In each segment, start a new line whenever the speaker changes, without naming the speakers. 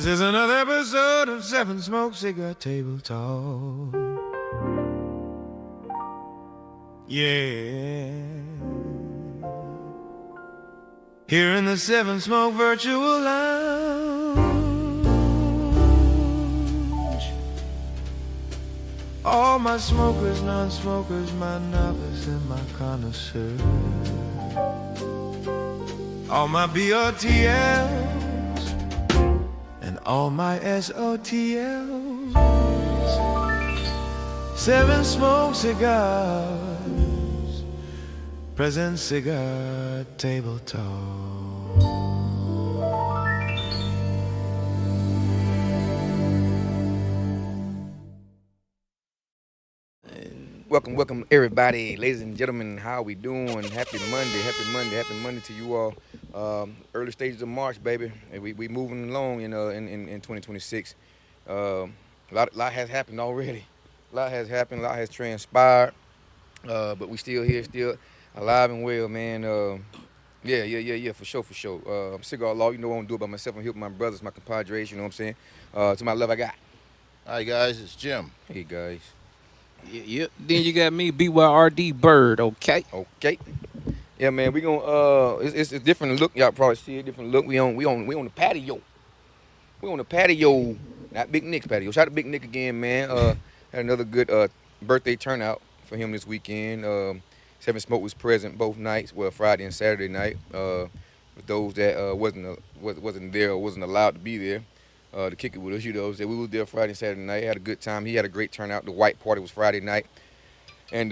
This is another episode of Seven Smoke Cigar Table Talk. Yeah. Here in the Seven Smoke Virtual Lounge. All my smokers, non-smokers, my novice and my connoisseur. All my BOTLs and all my SOTLs. Seven Smoke Cigars present Cigar Table Talk.
Welcome everybody, ladies and gentlemen. How we doing? Happy Monday to you all. Early stages of March, baby. And we moving along in 2026. A lot has happened already. A lot has happened. A lot has transpired. But we still here, still alive and well, man. Yeah, for sure. I'm Cigar Law. You know I don't do it by myself. I'm here with my brothers, my compadres. You know what I'm saying? To my left, I got.
Hi guys, it's Jim.
Hey guys.
Yeah. Then you got me, BYRD Bird. Okay.
Yeah, man, we gonna it's a different look. Y'all probably see a different look. We on the patio. We on the patio, not Big Nick's patio. Shout out to Big Nick again, man. Had another good birthday turnout for him this weekend. Seven Smoke was present both nights, well, Friday and Saturday night. For those that wasn't there or wasn't allowed to be there. To kick it with us, you know. So we was there Friday and Saturday night. Had a good time. He had a great turnout. The white party was Friday night, and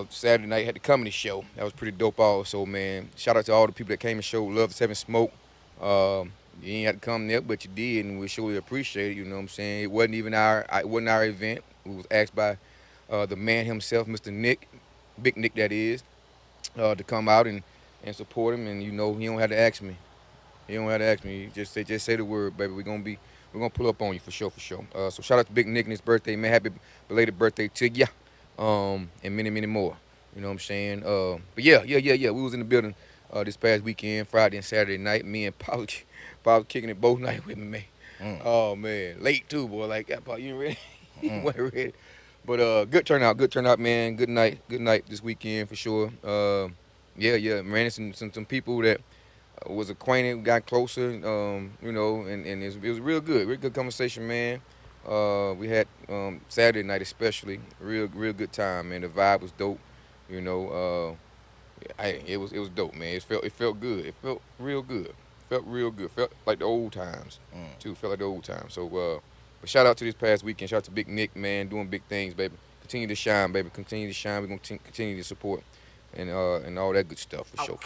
Saturday night had the comedy show. That was pretty dope. Also, man, shout out to all the people that came and showed love to Seven Smoke. You ain't had to come there, but you did, and we surely appreciate it. You know what I'm saying? It wasn't even our event. We was asked by the man himself, Mr. Nick, Big Nick, that is, to come out and support him. And you know, he don't have to ask me. You don't have to ask me. Just say the word, baby. We're gonna pull up on you for sure. So shout out to Big Nick and his birthday, man. Happy belated birthday to ya. And many more. You know what I'm saying? But yeah. We was in the building this past weekend, Friday and Saturday night. Me and Pop was kicking it both nights with me, man. Oh man, late too, boy. Like, yeah, Pop, you ain't ready? You wasn't ready. But good turnout, man. Good night this weekend for sure. Yeah, man. Some people that was acquainted, got closer, you know, and it was real good conversation, man. We had Saturday night especially, real good time, man. The vibe was dope, you know. It was dope, man. It felt good. It felt real good. Felt like the old times too. Felt like the old times. So, but shout out to this past weekend. Shout out to Big Nick, man, doing big things, baby. Continue to shine, baby. Continue to shine. We're gonna continue to support and all that good stuff for sure.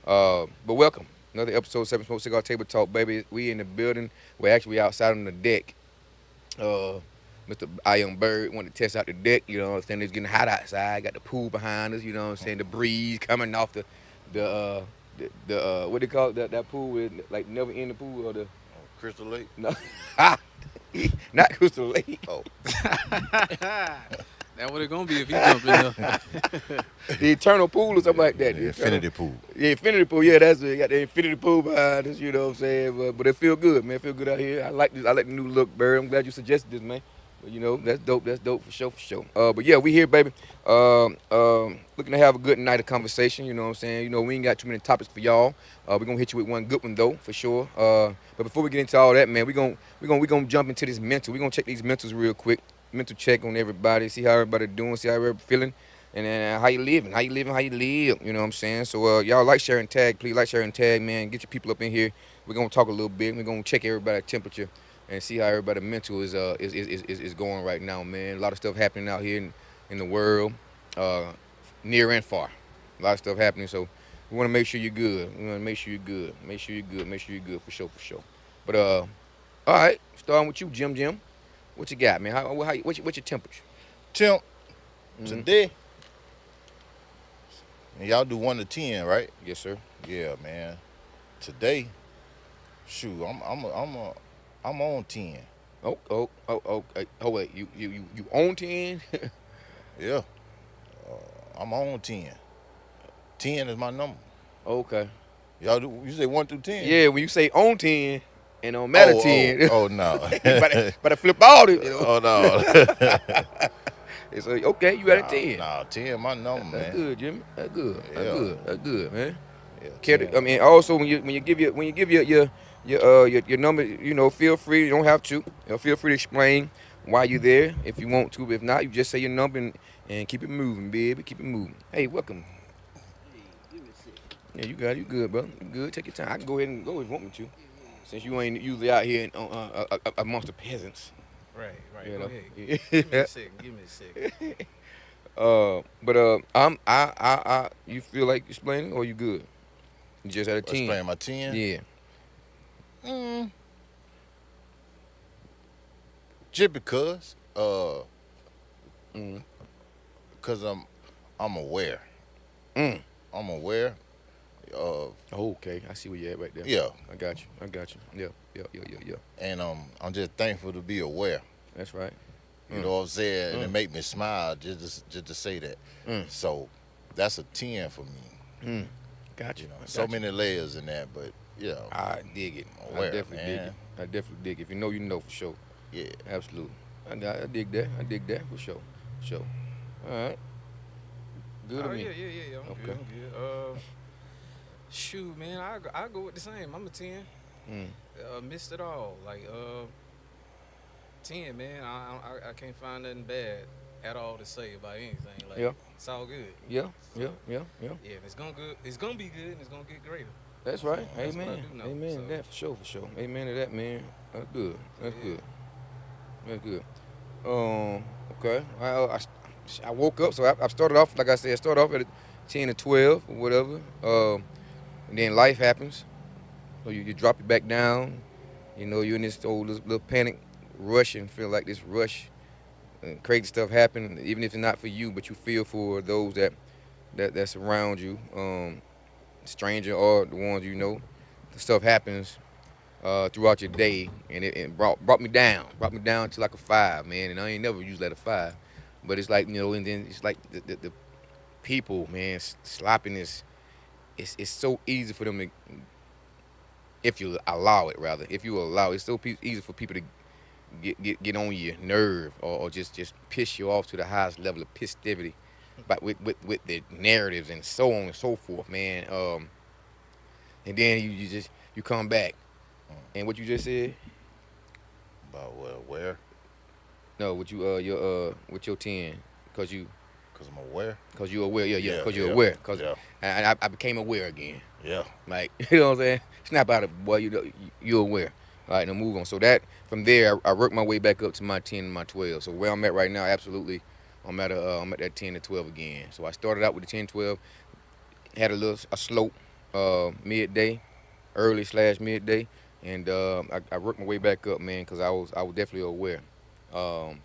But welcome. Another episode of Seven Smoke Cigar Table Talk, baby. We in the building. We're actually outside on the deck. Mr. Young Bird wanted to test out the deck, you know what I'm saying? It's getting hot outside. Got the pool behind us, you know what I'm saying? The breeze coming off the what they call it? That pool with like never in the pool or the
Crystal Lake?
No. Not Crystal Lake. Oh.
That's what it's gonna be if you jump in there.
The eternal pool or something like that.
The infinity pool.
Yeah, infinity pool. Yeah, that's it. Got the infinity pool behind us. You know what I'm saying? But it feel good, man. It feel good out here. I like this. I like the new look, Bird. I'm glad you suggested this, man. But you know, that's dope. That's dope for sure. But yeah, we here, baby. Looking to have a good night of conversation. You know what I'm saying? You know, we ain't got too many topics for y'all. We're gonna hit you with one good one though, for sure. But before we get into all that, man, we gonna jump into this mental. We gonna check these mentals real quick. Mental check on everybody, see how everybody doing, see how everybody feeling, and then how you live. You know what I'm saying? So y'all like, share, and tag. Please like, share, and tag, man. Get your people up in here. We're gonna talk a little bit. We're gonna check everybody's temperature and see how everybody's mental is going right now, man. A lot of stuff happening out here in the world, near and far. A lot of stuff happening. So we want to make sure you're good. Make sure you're good for sure. But all right, starting with you, Jim. What you got, man? What's your temperature?
Temp, today, and y'all do 1 to 10, right?
Yes, sir.
Yeah, man. Today, shoot, I'm on 10.
Oh, wait, you on 10?
Yeah, I'm on 10. 10 is my number.
Okay.
Y'all do? You say 1 through 10?
Yeah, when you say on 10. and on matter 10.
Oh no.
but I flip all this,
Oh no.
It's like, okay, you at a 10.
Nah, 10 my number,
That's
man.
good, Jimmy. That's good. That's
Yeah.
good. That's good, man.
Yeah,
I
10.
mean, also when you give your number, feel free. You don't have to. Feel free to explain why you're there if you want to. But if not, you just say your number and keep it moving, baby. Keep it moving. Hey, welcome. Yeah, you got it. You good, bro. You good. Take your time. I can go ahead and go if you want me to, since you ain't usually out here amongst the peasants.
Right.
You
Go
know.
ahead. Give me a second.
You feel like explaining or you good? You just had a 10.
Explain my 10.
Yeah.
Just because,
Mm.
cause I'm aware.
Mm.
I'm aware of,
Oh, okay. I see where you're at right there.
yeah,
I got you. Yeah.
and I'm just thankful to be aware.
That's right.
You know what I'm saying? And it
Mm.
make me smile just to say that.
Mm.
So that's a 10 for me.
Mm. Got you.
You know,
I
so
got you.
many layers in that, but you know,
I dig it.
Aware,
I definitely dig
man.
it. I definitely dig it. If you know for sure.
yeah.
Absolutely. I dig that. I dig that for sure. Sure. All right. Good
Oh
to me.
yeah. I'm
Okay.
good. Shoot, man, I go with the same. I'm a 10.
Mm.
Missed it all. Like 10, man. I can't find nothing bad at all to say about anything. Like
Yeah.
it's all good.
Yeah. Yeah.
Yeah, and it's gonna be good, and it's gonna get greater.
That's right.
That's what I
Amen.
do know,
Amen
so.
to that for sure. Amen to that, man. That's good. That's
Yeah.
good. That's good. Okay. I woke up, so I started off, like I said, at 10 or 12 or whatever. And then life happens. So you drop it back down. You're in this old little panic rush and feel like this rush. And crazy stuff happen, even if it's not for you, but you feel for those that surround you, stranger or the ones you know. The stuff happens throughout your day, and it brought me down to like a 5, man. And I ain't never used that a 5, but it's like and then it's like the people, man, sloppiness. It's so easy for them to, if you allow it, rather, if you allow it, it's so easy for people to get on your nerve or just piss you off to the highest level of pissivity, but with the narratives and so on and so forth, man. And then you come back, and what you just said.
About what, aware?
No, with with your 10, cause
I'm aware.
you're aware,
Yeah,
cause you're
yeah,
aware, cause
yeah.
I became aware again,
Yeah.
like you know what I'm saying. Snap out of it, boy, you're aware. All right, now move on. So that from there, I worked my way back up to my 10 and my 12. So where I'm at right now, absolutely, I'm at that 10 to 12 again. So I started out with the 10, 12, had a slope, midday, early/midday, and I worked my way back up, man, cause I was definitely aware. Um,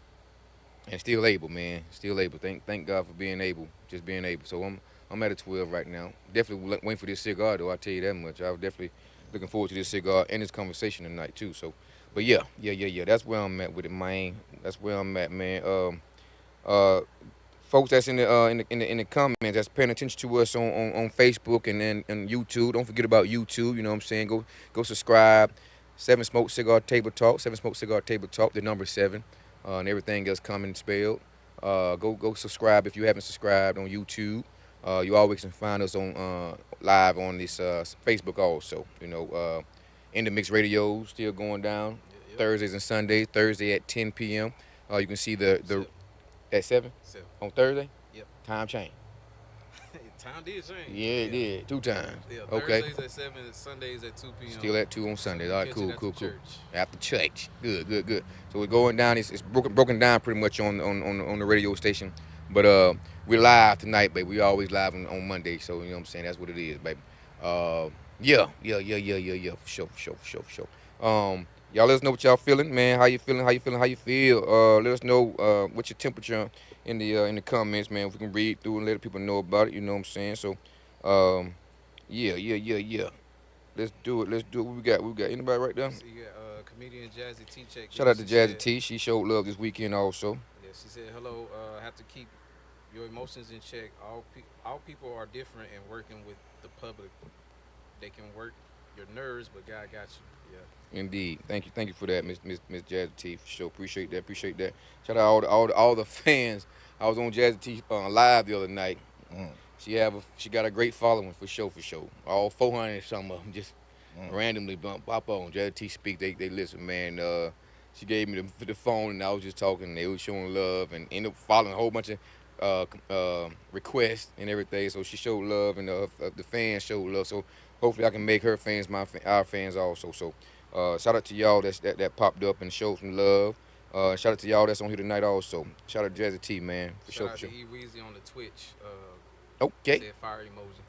and still able, man. Still able. Thank God for being able, just being able. So I'm at a 12 right now. Definitely waiting for this cigar though. I tell you that much. I was definitely looking forward to this cigar and this conversation tonight too. So, but yeah. That's where I'm at with it, man. That's where I'm at, man. Uh, Folks that's in the comments that's paying attention to us on Facebook and YouTube. Don't forget about YouTube. You know what I'm saying? Go subscribe. Seven Smoke Cigar Table Talk. Seven Smoke Cigar Table Talk. The number 7, and everything else coming spelled. Go subscribe if you haven't subscribed on YouTube. You always can find us on live on this Facebook also. In the Mix Radio still going down
Yep.
Thursdays and Sundays. Thursday at 10 p.m. You can see the
Seven.
at 7
Seven.
on Thursday.
Yep.
Time change.
Time did change.
Yeah, it did 2 times.
Yeah,
Okay.
Thursdays at 7, Sundays at 2 p.m.
Still at 2 on Sundays. All right,
Catch
cool,
it after
cool.
church.
After church. Good. So we're going down. It's broken down pretty much on the radio station. But we're live tonight, baby. We always live on Monday. So you know what I'm saying. That's what it is, baby. Yeah. For sure. Y'all let us know what y'all feeling, man. How you feeling? How you feel? Let us know what's your temperature in the comments, man. If we can read through and let people know about it. You know what I'm saying. So, yeah. Let's do it. What we got? Anybody right there?
So you got comedian Jazzy T check.
Shout out to
She
Jazzy
said-
T. She showed love this weekend also.
Yeah, she said, "Hello. Have to keep your emotions in check. All people are different, and working with the public, they can work your nerves, but God got you." Yeah.
Indeed. Thank you for that, Miss Jazzy T, for sure. Appreciate that. Shout out all the fans. I was on Jazzy T live the other night.
Mm,
She got a great following for sure. All 400 and some of them just
mm.
randomly pop on Jazzy T speak. They listen, man. She gave me the phone and I was just talking. They was showing love and ended up following a whole bunch of requests and everything. So she showed love and the fans showed love. So hopefully I can make her fans our fans also. So shout out to y'all that popped up and showed some love. Shout out to y'all that's on here tonight also. Shout out to Jazzy T, man, for
Shout
sure,
out
for
to
sure.
E Weezy on the Twitch.
Okay,
Said fire emoji.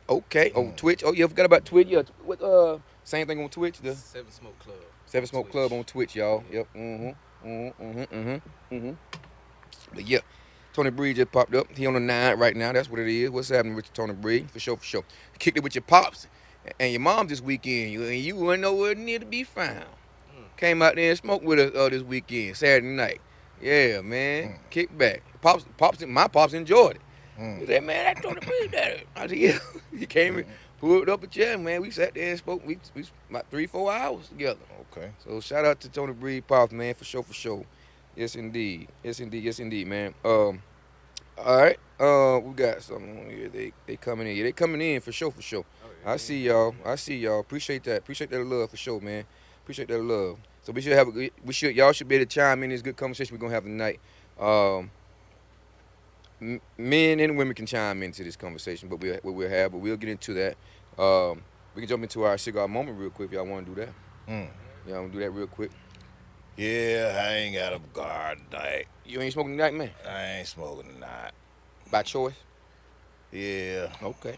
okay. Oh,
Mm.
Twitch. Oh, yeah, I forgot about Twitch. Yeah, what? Same thing on Twitch. The
Seven Smoke Club.
Seven
On
Smoke
Twitch.
Club on Twitch, y'all.
Yeah.
Yep. But yeah, Tony Bree just popped up. He on the 9 right now. That's what it is. What's happening with Tony Bree? For sure. Kicked it with your pops and your mom this weekend. You weren't nowhere near to be found.
Mm.
Came out there and smoked with us this weekend, Saturday night. Yeah, man.
Mm.
Kick back. My pops enjoyed it. He
Mm.
said, man, that's Tony Bree that. I said, yeah. He came and pulled up a chair, man. We sat there and spoke. We about 3-4 hours together.
Okay.
So shout out to Tony Bree Pops, man, for sure. Yes indeed, man. All right. We got something on here. They coming in. Yeah, they coming in for sure.
Oh,
I
yeah,
see
yeah.
y'all. Appreciate that. Appreciate that love for sure, man. Appreciate that love. So we should have a good. Y'all should be able to chime in this good conversation we're gonna have tonight. Men and women can chime into this conversation, but we'll get into that. We can jump into our cigar moment real quick if y'all want to do that.
Mm.
Y'all want to do that real quick.
Yeah, I ain't got a guard tonight.
You ain't smoking tonight, man?
I ain't smoking tonight.
By choice?
Yeah.
Okay.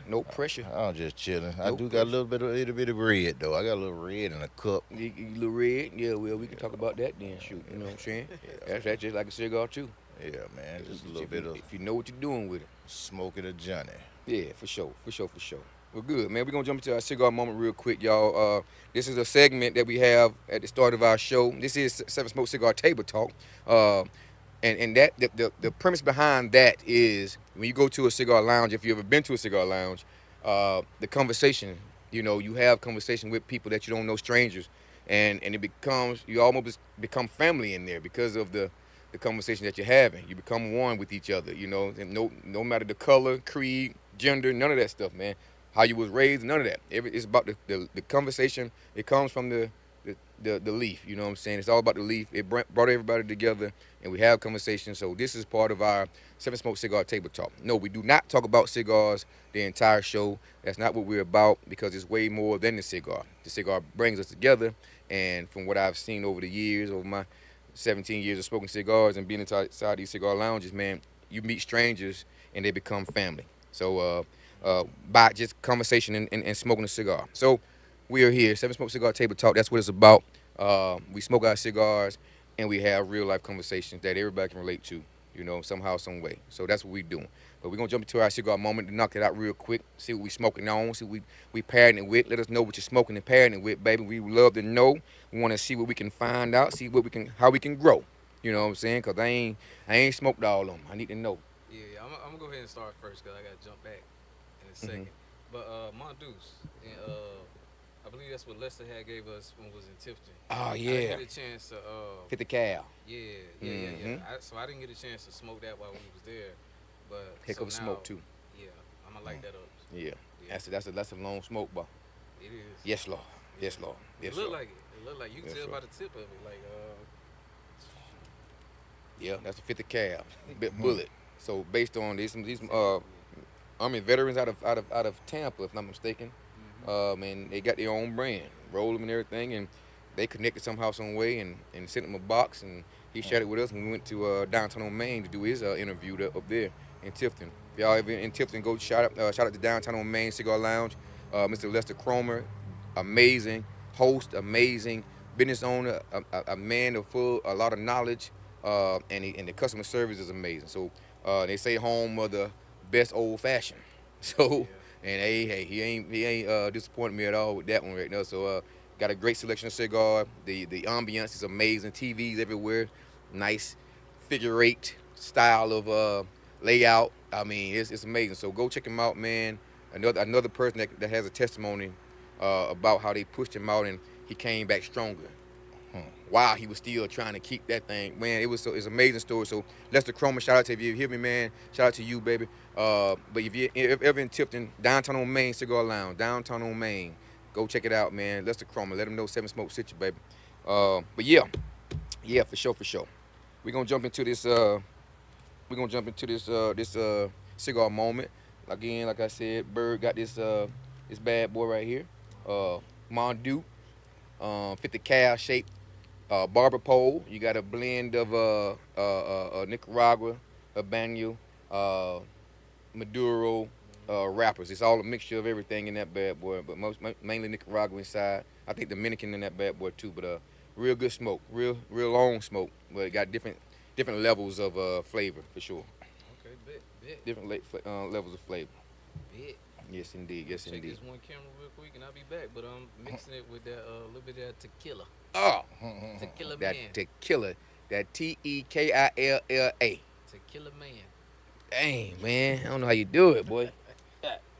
No pressure.
I'm just chilling. I
No
do got a
pressure.
little bit of red though. I got a little red in a cup.
You little red? Yeah, well, we can talk about that then. Shoot, you know what I'm saying? That's just like a cigar too.
Yeah, man. Just a little
If
bit
you,
of
if you know what you're doing with it.
smoking a Johnny.
Yeah, for sure. Well, good, man. We're going to jump into our cigar moment real quick, y'all. This is a segment that we have at the start of our show. This is Seven Smoke Cigar Table Talk. And that the premise behind that is when you go to a cigar lounge, if you've ever been to a cigar lounge, the conversation, you have conversation with people that you don't know, strangers, and you almost become family in there because of the conversation that you're having. You become one with each other, and no matter the color, creed, gender, none of that stuff, man. How you was raised, none of that. It's about the conversation. It comes from the leaf, you know what I'm saying? It's all about the leaf. It brought everybody together, and we have conversations. So this is part of our Seven Smoke Cigar Table Talk. No, we do not talk about cigars the entire show. That's not what we're about, because it's way more than the cigar. The cigar brings us together, and from what I've seen over the years, over my 17 years of smoking cigars and being inside these cigar lounges, man, you meet strangers and they become family. So by just conversation and smoking a cigar. So we are here, Seven Smoke Cigar Table Talk. That's what it's about. We smoke our cigars and we have real life conversations that everybody can relate to, somehow, some way. So that's what we're doing. But we're gonna jump into our cigar moment to knock it out real quick. See what we smoking on. See what we pairing it with. Let us know what you're smoking and pairing it with, baby. We would love to know. We want to see what we can find out. See how we can grow. You know what I'm saying? Cause I ain't smoked all of them. I need to know.
Yeah. I'm gonna go ahead and start first because I gotta jump back in a second. But Mongoose, and I believe that's what Lester had gave us when we was in Tifton.
Oh
I
yeah.
didn't get a chance to.
50 cal.
Yeah. So I didn't get a chance to smoke that while we was there. But
Heck
so
of a smoke too.
Yeah, I'm gonna light that up.
Yeah.
Yeah.
That's a long smoke, boy.
It is.
Yes, Lord. Yes, Lord.
It
Yes,
look
Lord.
like it. It look like you can
Yes,
tell
Lord.
by the tip of it. Like
Yeah, that's a 50 cal bit bullet. So based on these Army veterans out of Tampa, if I'm not mistaken, and they got their own brand, roll them and everything, and they connected somehow, some way, and sent him a box, and he shared it with us, and we went to downtown on Main to do his interview up there in Tifton. If y'all ever in Tifton, go shout out to downtown on Main Cigar Lounge. Mr. Lester Cromer, amazing host, amazing business owner, a man of a lot of knowledge, and the customer service is amazing. So they say home of the best old fashioned. So and hey, he ain't disappointed me at all with that one right now. So got a great selection of cigar. The ambiance is amazing. TVs everywhere, nice figure eight style of layout. I mean, it's amazing. So go check him out, man. Another person that has a testimony about how they pushed him out, and he came back stronger. While he was still trying to keep that thing, man, it's an amazing story. So Lester Chroma, shout out to you. If you hear me, man, shout out to you, baby. But if you're ever in Tifton, downtown on Main Cigar Lounge, downtown on Main, go check it out, man. Lester Chroma, let him know Seven Smoke City, baby. But yeah, for sure, for sure. We're gonna jump into this. This cigar moment. Again, like I said, Bird got this bad boy right here. Mondu, 50 cal shaped barber pole. You got a blend of Nicaragua, Habano, uh, Maduro wrappers. It's all a mixture of everything in that bad boy, but mainly Nicaragua inside. I think Dominican in that bad boy too. But real good smoke, real long smoke. But it got different levels of flavor for sure.
Okay, bet.
Different levels of flavor.
Bet.
Yes, indeed. Yes,
Check
indeed.
this one camera real quick and I'll be back. But I'm mixing it with that little bit of that tequila.
Oh,
Tequila
that
man.
tequila, that Tekilla.
Tequila man.
Dang, man, I don't know how you do it, boy.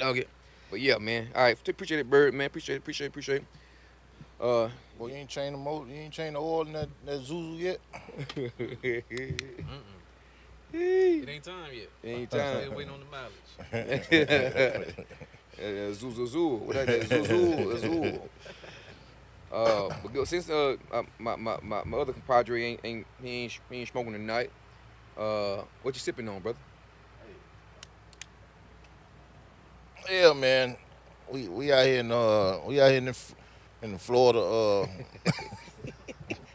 Okay, but yeah, man. All right, appreciate it, Bird, man. Appreciate it.
Boy, you ain't changed the motor, you ain't changed the oil in that Zuzu yet.
It ain't time yet.
Ain't
Still
time.
waiting on the mileage.
Zuzu. What that is? Zuzu. But good, since my other compadre ain't smoking tonight. What you sipping on, brother?
Yeah, man. We out here in the Florida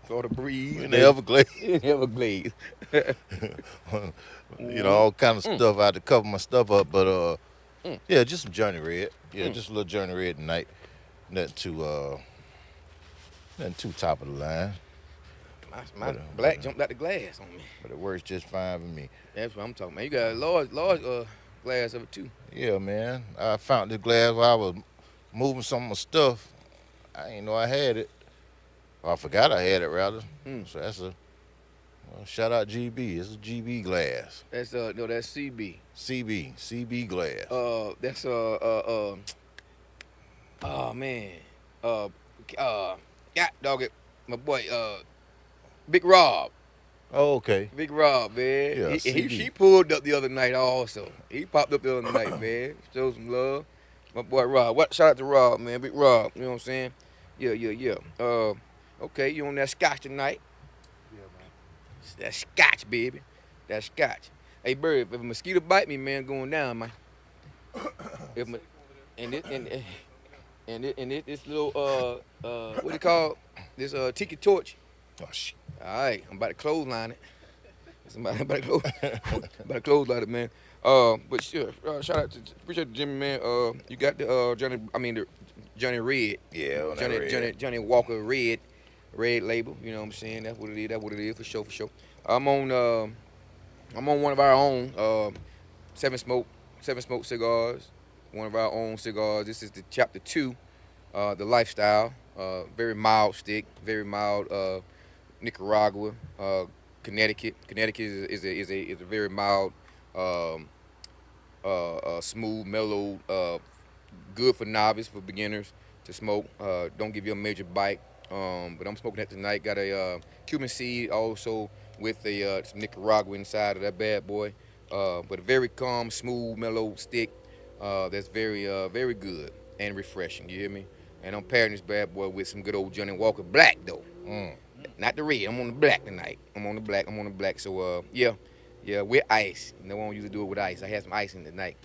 Florida breeze.
in the Everglades.
Everglades.
All kind of
Mm.
stuff. I had to cover my stuff up, but
Mm.
yeah, just some Johnny Red. Yeah,
Mm.
just a little Johnny Red tonight. Nothing too top of the line,
My
But,
black jumped out the glass on me.
but it works just fine for me.
That's what I'm talking about. You got a large glass of it too.
Yeah, man. I found this glass while I was moving some of my stuff. I didn't know I had it. Or I forgot I had it rather.
Mm.
So that's shout out GB. It's a GB glass.
That's that's CB.
CB glass.
That's oh man. God dog it. My boy Big Rob.
Oh, okay.
Big Rob, man.
Yeah,
He
CB.
she pulled up the other night also. He popped up the other night, man. Showed some love. My boy Rob. Shout out to Rob, man. Big Rob. You know what I'm saying? Yeah. Okay, you on that scotch tonight?
Yeah, man.
That scotch, baby. That scotch. Hey, Bird, if a mosquito bite me, man, going down, man. If ma- this little what do you call this tiki torch?
Oh, shit.
All right, I'm about to clothesline it. Somebody about to clothesline it, man. But sure, shout out to appreciate the Jimmy, man. You got the the Johnny Red,
Yeah, on that red.
Johnny Walker Red label. You know what I'm saying? That's what it is for sure. I'm on one of our own Seven Smoke cigars. One of our own cigars. This is the chapter 2, the lifestyle. Very mild stick, very mild. Nicaragua, Connecticut. Connecticut is a very mild, smooth, mellow, good for novice, for beginners to smoke. Don't give you a major bite. But I'm smoking that tonight. Got a Cuban seed also with some Nicaragua inside of that bad boy. But a very calm, smooth, mellow stick. That's very good and refreshing. You hear me? And I'm pairing this bad boy with some good old Johnny Walker Black though.
Mm.
Not the red. I'm on the black tonight. I'm on the black. So yeah, with ice. No one usually do it with ice. I had some ice in tonight.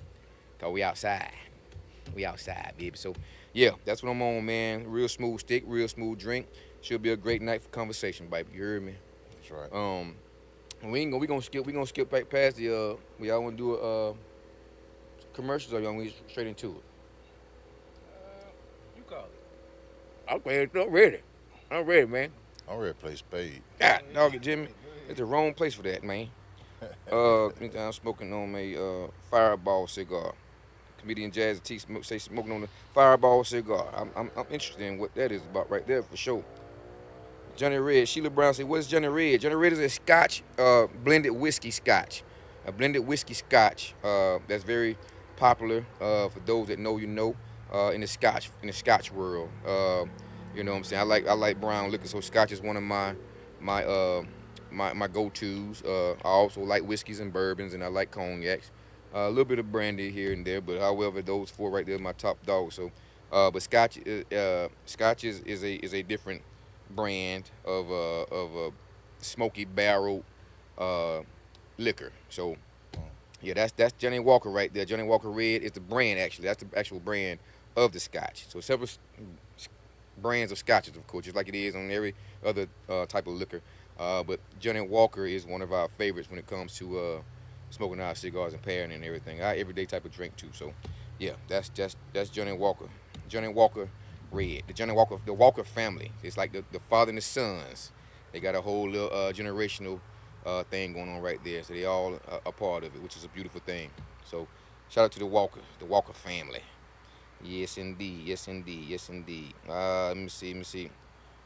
Cause we outside. We outside, baby. So yeah, that's what I'm on, man. Real smooth stick, real smooth drink. Should be a great night for conversation, baby. You heard me?
That's right.
We gonna skip back past the we all wanna do a commercials or y'all wanna get straight into it?
You call it.
I'm ready, man.
I'm ready to play spade.
God, dog it, Jimmy. It's the wrong place for that, man. I'm smoking on a Fireball cigar. Comedian Jazzy T say smoking on the Fireball cigar. I'm interested in what that is about right there for sure. Johnny Red. Sheila Brown said, "What is Johnny Red?" Johnny Red is a Scotch blended whiskey Scotch, a blended whiskey Scotch that's very popular for those that know you know in the Scotch world. You know what I'm saying? I like brown liquor, so Scotch is one of my my go-tos. I also like whiskeys and bourbons, and I like cognacs. A little bit of brandy here and there, but however, those four right there are my top dogs. So, but Scotch is a different brand of smoky barrel uh, liquor. So yeah, that's Johnny Walker right there. Johnny Walker Red is the brand actually. That's the actual brand of the Scotch. So several brands of scotches, of course, just like it is on every other type of liquor. But Johnny Walker is one of our favorites when it comes to smoking our cigars and pairing and everything. Our everyday type of drink too. So, yeah, that's Johnny Walker. Johnny Walker Red. The Walker family. It's like the father and the sons. They got a whole little generational thing going on right there. So they all a part of it, which is a beautiful thing. So, shout out to the Walker family. Yes, indeed. Yes, indeed. Yes, indeed. Let me see. Let me see.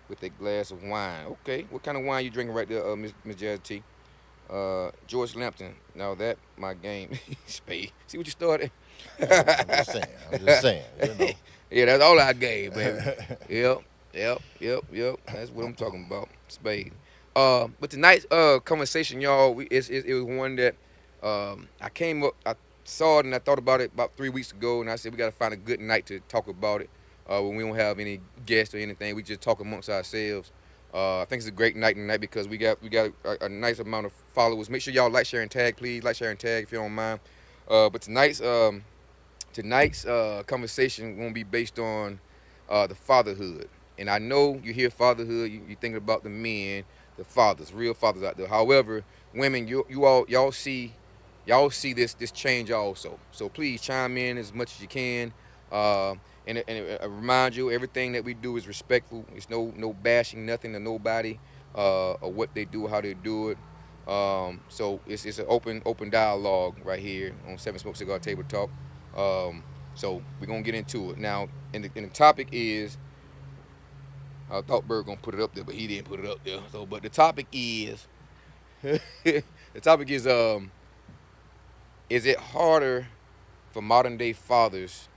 With a glass of wine. Okay. What kind of wine you drinking right there, Miss Jazz T? George Lampton. Now that my game. Spade. See what you started?
I'm just saying. I'm just saying. You know.
Yeah, that's all I gave, baby. Yep. Yep. That's what I'm talking about. Spade. But tonight's conversation, y'all, it was one that I came up, I saw it and I thought about it about 3 weeks ago, and I said we got to find a good night to talk about it. When we don't have any guests or anything, we just talk amongst ourselves. I think it's a great night tonight because we got a nice amount of followers. Make sure y'all like, share, and tag, please. Like, share, and tag if you don't mind. But tonight's conversation won't be based on the fatherhood. And I know you hear fatherhood, you thinking about the men, the fathers, real fathers out there. However, women, y'all see this change also. So please chime in as much as you can. And I remind you, everything that we do is respectful. It's no bashing nothing to nobody or what they do, how they do it. So it's an open dialogue right here on Seven Smoke Cigar Table Talk. Um, so we're gonna get into it now. And the topic is, I thought Bird gonna put it up there, but he didn't put it up there. So, but the topic is, the topic is it harder for modern day fathers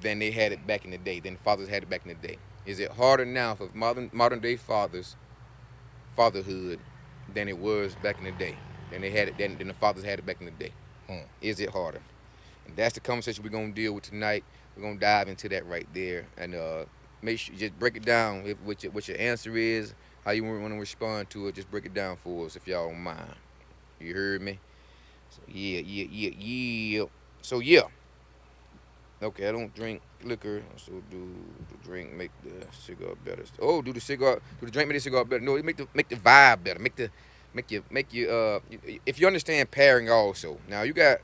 than they had it back in the day, than fathers had it back in the day? Is it harder now for modern day fathers, fatherhood, than it was back in the day, than they had it than the fathers had it back in the day?
Hmm.
Is it harder? And that's the conversation we're gonna deal with tonight. We're gonna dive into that right there, and make sure you just break it down. What your answer is, how you want to respond to it. Just break it down for us if y'all don't mind. You heard me? So yeah. So yeah. Okay, I don't drink liquor. So do the drink make the cigar better? Oh, do the drink make the cigar better? No, it make the vibe better. Make you if you understand pairing also. Now you got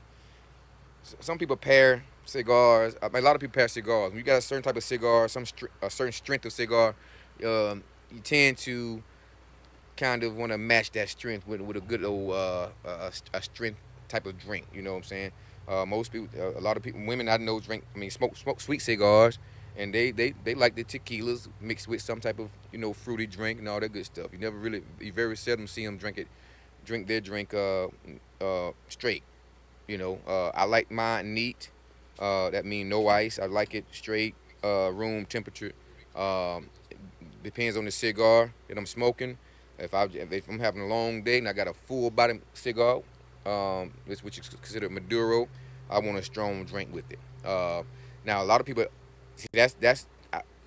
some people pair cigars. I mean, a lot of people pair cigars. When you got a certain type of cigar, a certain strength of cigar, you tend to kind of want to match that strength with a good old a strength type of drink. You know what I'm saying? Most people, a lot of people, women I know drink. I mean, smoke sweet cigars, and they like the tequilas mixed with some type of fruity drink and all that good stuff. You very seldom see them drink their drink straight. I like mine neat. That means no ice. I like it straight, room temperature. Um, Depends on the cigar that I'm smoking. If I'm having a long day and I got a full body cigar, which is considered Maduro, I want a strong drink with it. Now a lot of people see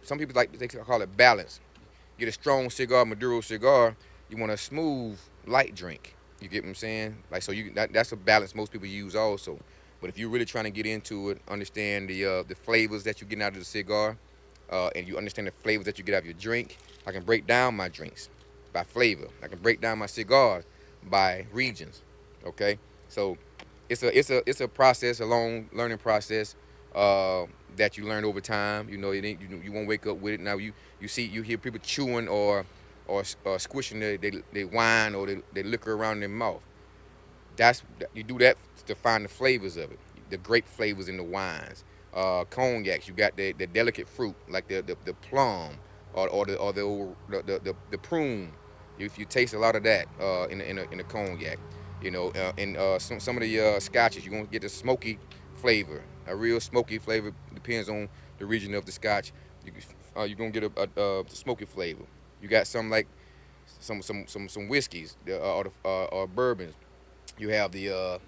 some people like they call it balance. Get a strong cigar, Maduro cigar. You want a smooth light drink. You get what I'm saying? Like so, that's a balance most people use also. But if you're really trying to get into it, understand the flavors that you get out of the cigar, and you understand the flavors that you get out of your drink. I can break down my drinks by flavor. I can break down my cigars by regions. Okay, so it's a process, a long learning process that you learn over time. You won't wake up with it. Now you hear people chewing or squishing their wine or their liquor around their mouth. You do that to find the flavors of it, the grape flavors in the wines. Cognacs, you got the delicate fruit like the plum or the prune. If you taste a lot of that in a cognac, and some of the scotches, you're gonna get the smoky flavor, a real smoky flavor. Depends on the region of the scotch. You can you're gonna get a smoky flavor. You got some like some whiskeys or bourbons. You have the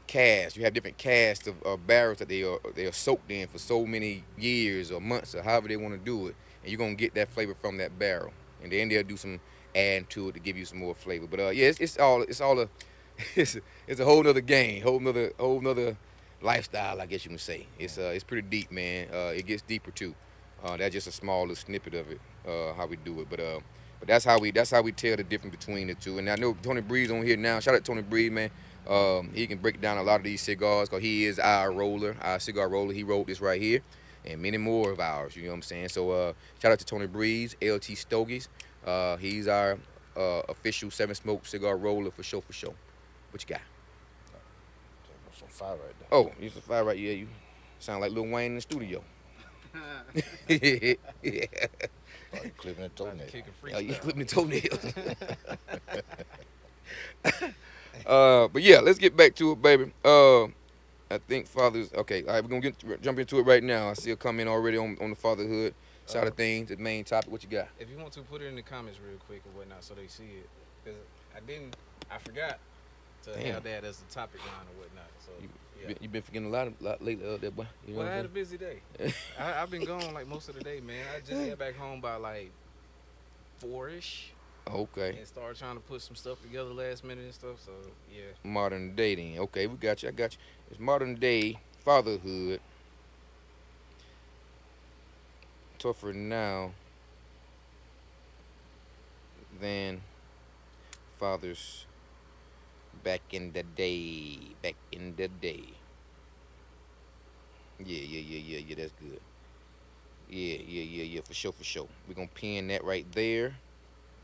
cast. You have different casts of barrels that they are soaked in for so many years or months or however they want to do it, and you're gonna get that flavor from that barrel. And then they'll do some adding to it to give you some more flavor. But yeah, it's all a it's a whole nother game, whole nother lifestyle, I guess you can say. It's pretty deep, man. It gets deeper too. That's just a small little snippet of it, how we do it. But that's how we tell the difference between the two. And I know Tony Breeze on here now. Shout out to Tony Breeze, man. He can break down a lot of these cigars because he is our roller, our cigar roller. He wrote this right here, and many more of ours. You know what I'm saying? So shout out to Tony Breeze, LT Stogies. He's our official Seven Smoke cigar roller for sure, for sure. What you got?
Some fire right there.
Oh, you some fire right? Yeah, you sound like Lil Wayne in the studio. Yeah.
Oh, you clipping the toenail.
Kicking free
Oh, you
style.
clipping the toenails. But yeah, let's get back to it, baby. I think fathers. Okay, all right, we're gonna jump into it right now. I see a comment already on the fatherhood side of things. The main topic. What you got?
If you want to put it in the comments real quick or whatnot, so they see it, because I forgot to
Damn.
have that as the topic line or whatnot. So yeah.
You been forgetting a lot lately, that boy. You know
Well,
what
I had
I'm
a busy day. I've been gone like most of the day, man. I just got back home by like 4-ish
saying? Okay.
and started trying to put some stuff together last minute and stuff. So yeah,
Modern dating. Okay, we got you. I got you. It's modern day fatherhood. Tougher now than fathers back in the day. Back in the day. Yeah. That's good. Yeah. For sure. We're gonna pin that right there.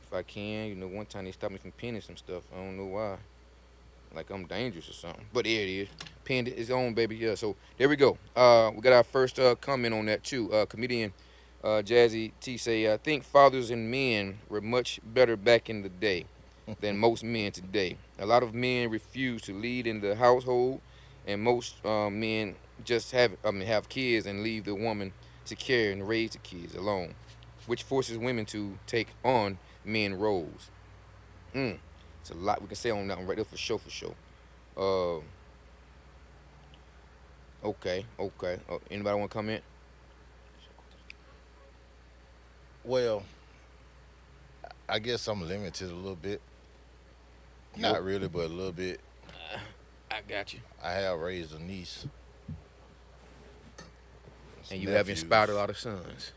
If I can, one time they stopped me from pinning some stuff. I don't know why. Like I'm dangerous or something. But there it is. Pinned it. It's on, baby. Yeah. So there we go. We got our first comment on that too. Comedian Jazzy T say, I think fathers and men were much better back in the day than most men today. A lot of men refuse to lead in the household, and most men just have kids and leave the woman to care and raise the kids alone, which forces women to take on men roles. It's a lot we can say on that one right there for sure. Okay. Anybody want to comment?
Well, I guess I'm limited a little bit.
Yup.
Not really, but a little bit.
I got you.
I have raised a niece.
And
some
you have
nephews.
inspired a lot of sons.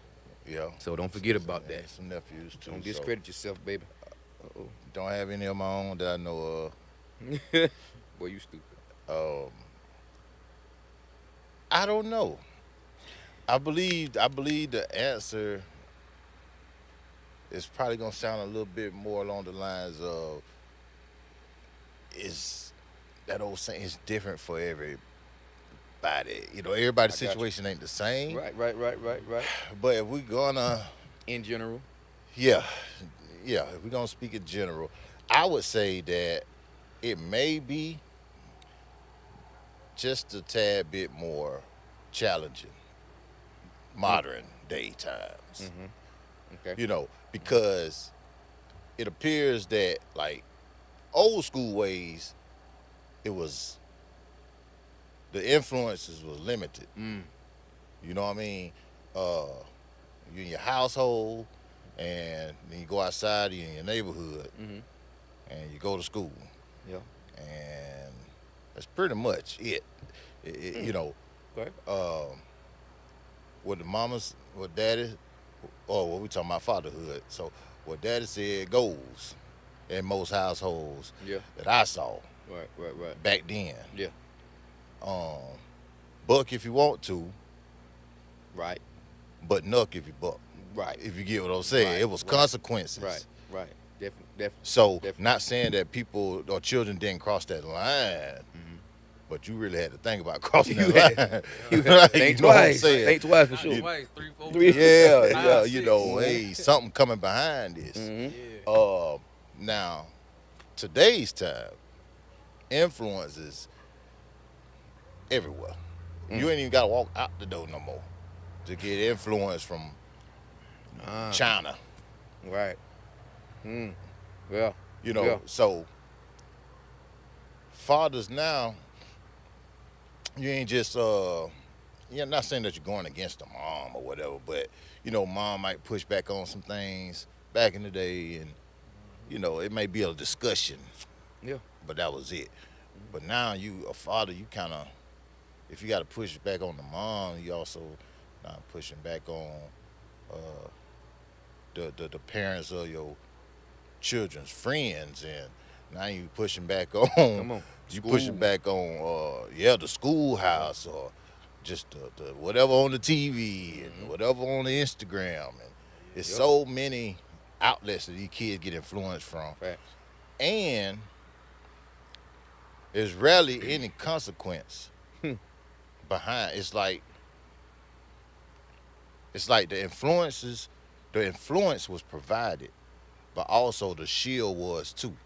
Yeah.
So don't forget about that.
Some nephews too.
Don't
so
discredit yourself, baby. Uh-oh.
don't have any of my own that I know of.
Boy, you stupid.
I don't know. I believe the answer is probably gonna sound a little bit more along the lines of is that old saying it's different for everybody. Everybody's
I got you.
situation ain't the same.
Right.
But if we're gonna
In general.
if we're gonna speak in general, I would say that it may be just a tad bit more challenging modern day times.
Okay.
Because it appears that like old school ways, it was the influences were limited. You know what I mean? You're in your household, and then you go outside, you're in your neighborhood, and you go to school.
Yeah.
And that's pretty much it.
Okay.
What the mamas, what daddy, or what we talking about fatherhood. So what daddy said goes in most households
Yeah.
that I saw
Right.
back then.
Yeah.
Buck if you want to,
Right.
but nuck if you buck.
Right.
If you get what I'm saying.
Right,
It was
right,
consequences.
Right. Definitely.
So
Definitely.
not saying that people or children didn't cross that line, but you really had to think about crossing that line.
Think
You know what I'm
twice.
saying?
Think twice for
not
sure.
twice, 3, 4,
Three.
5,
Yeah,
6.
hey, something coming behind this.
Mhm.
Now, today's time, influences everywhere. You ain't even gotta walk out the door no more. to get influence from China.
Right. Mm. Yeah.
You know,
Yeah.
so fathers now, you ain't just yeah, I'm not saying that you're going against the mom or whatever, but you know, mom might push back on some things back in the day, and you know, it may be a discussion,
Yeah.
but that was it. But now you a father, you kind of, if you got to push back on the mom, you also not pushing back on uh, the parents of your children's friends, and now you pushing back on
Come on.
you
School.
pushing back on yeah, the schoolhouse, or just the whatever on the TV and whatever on the Instagram, and it's
Yep.
so many outlets that these kids get influenced from,
Facts.
and there's rarely any consequence behind. It's like the influence was provided, but also the shield was too.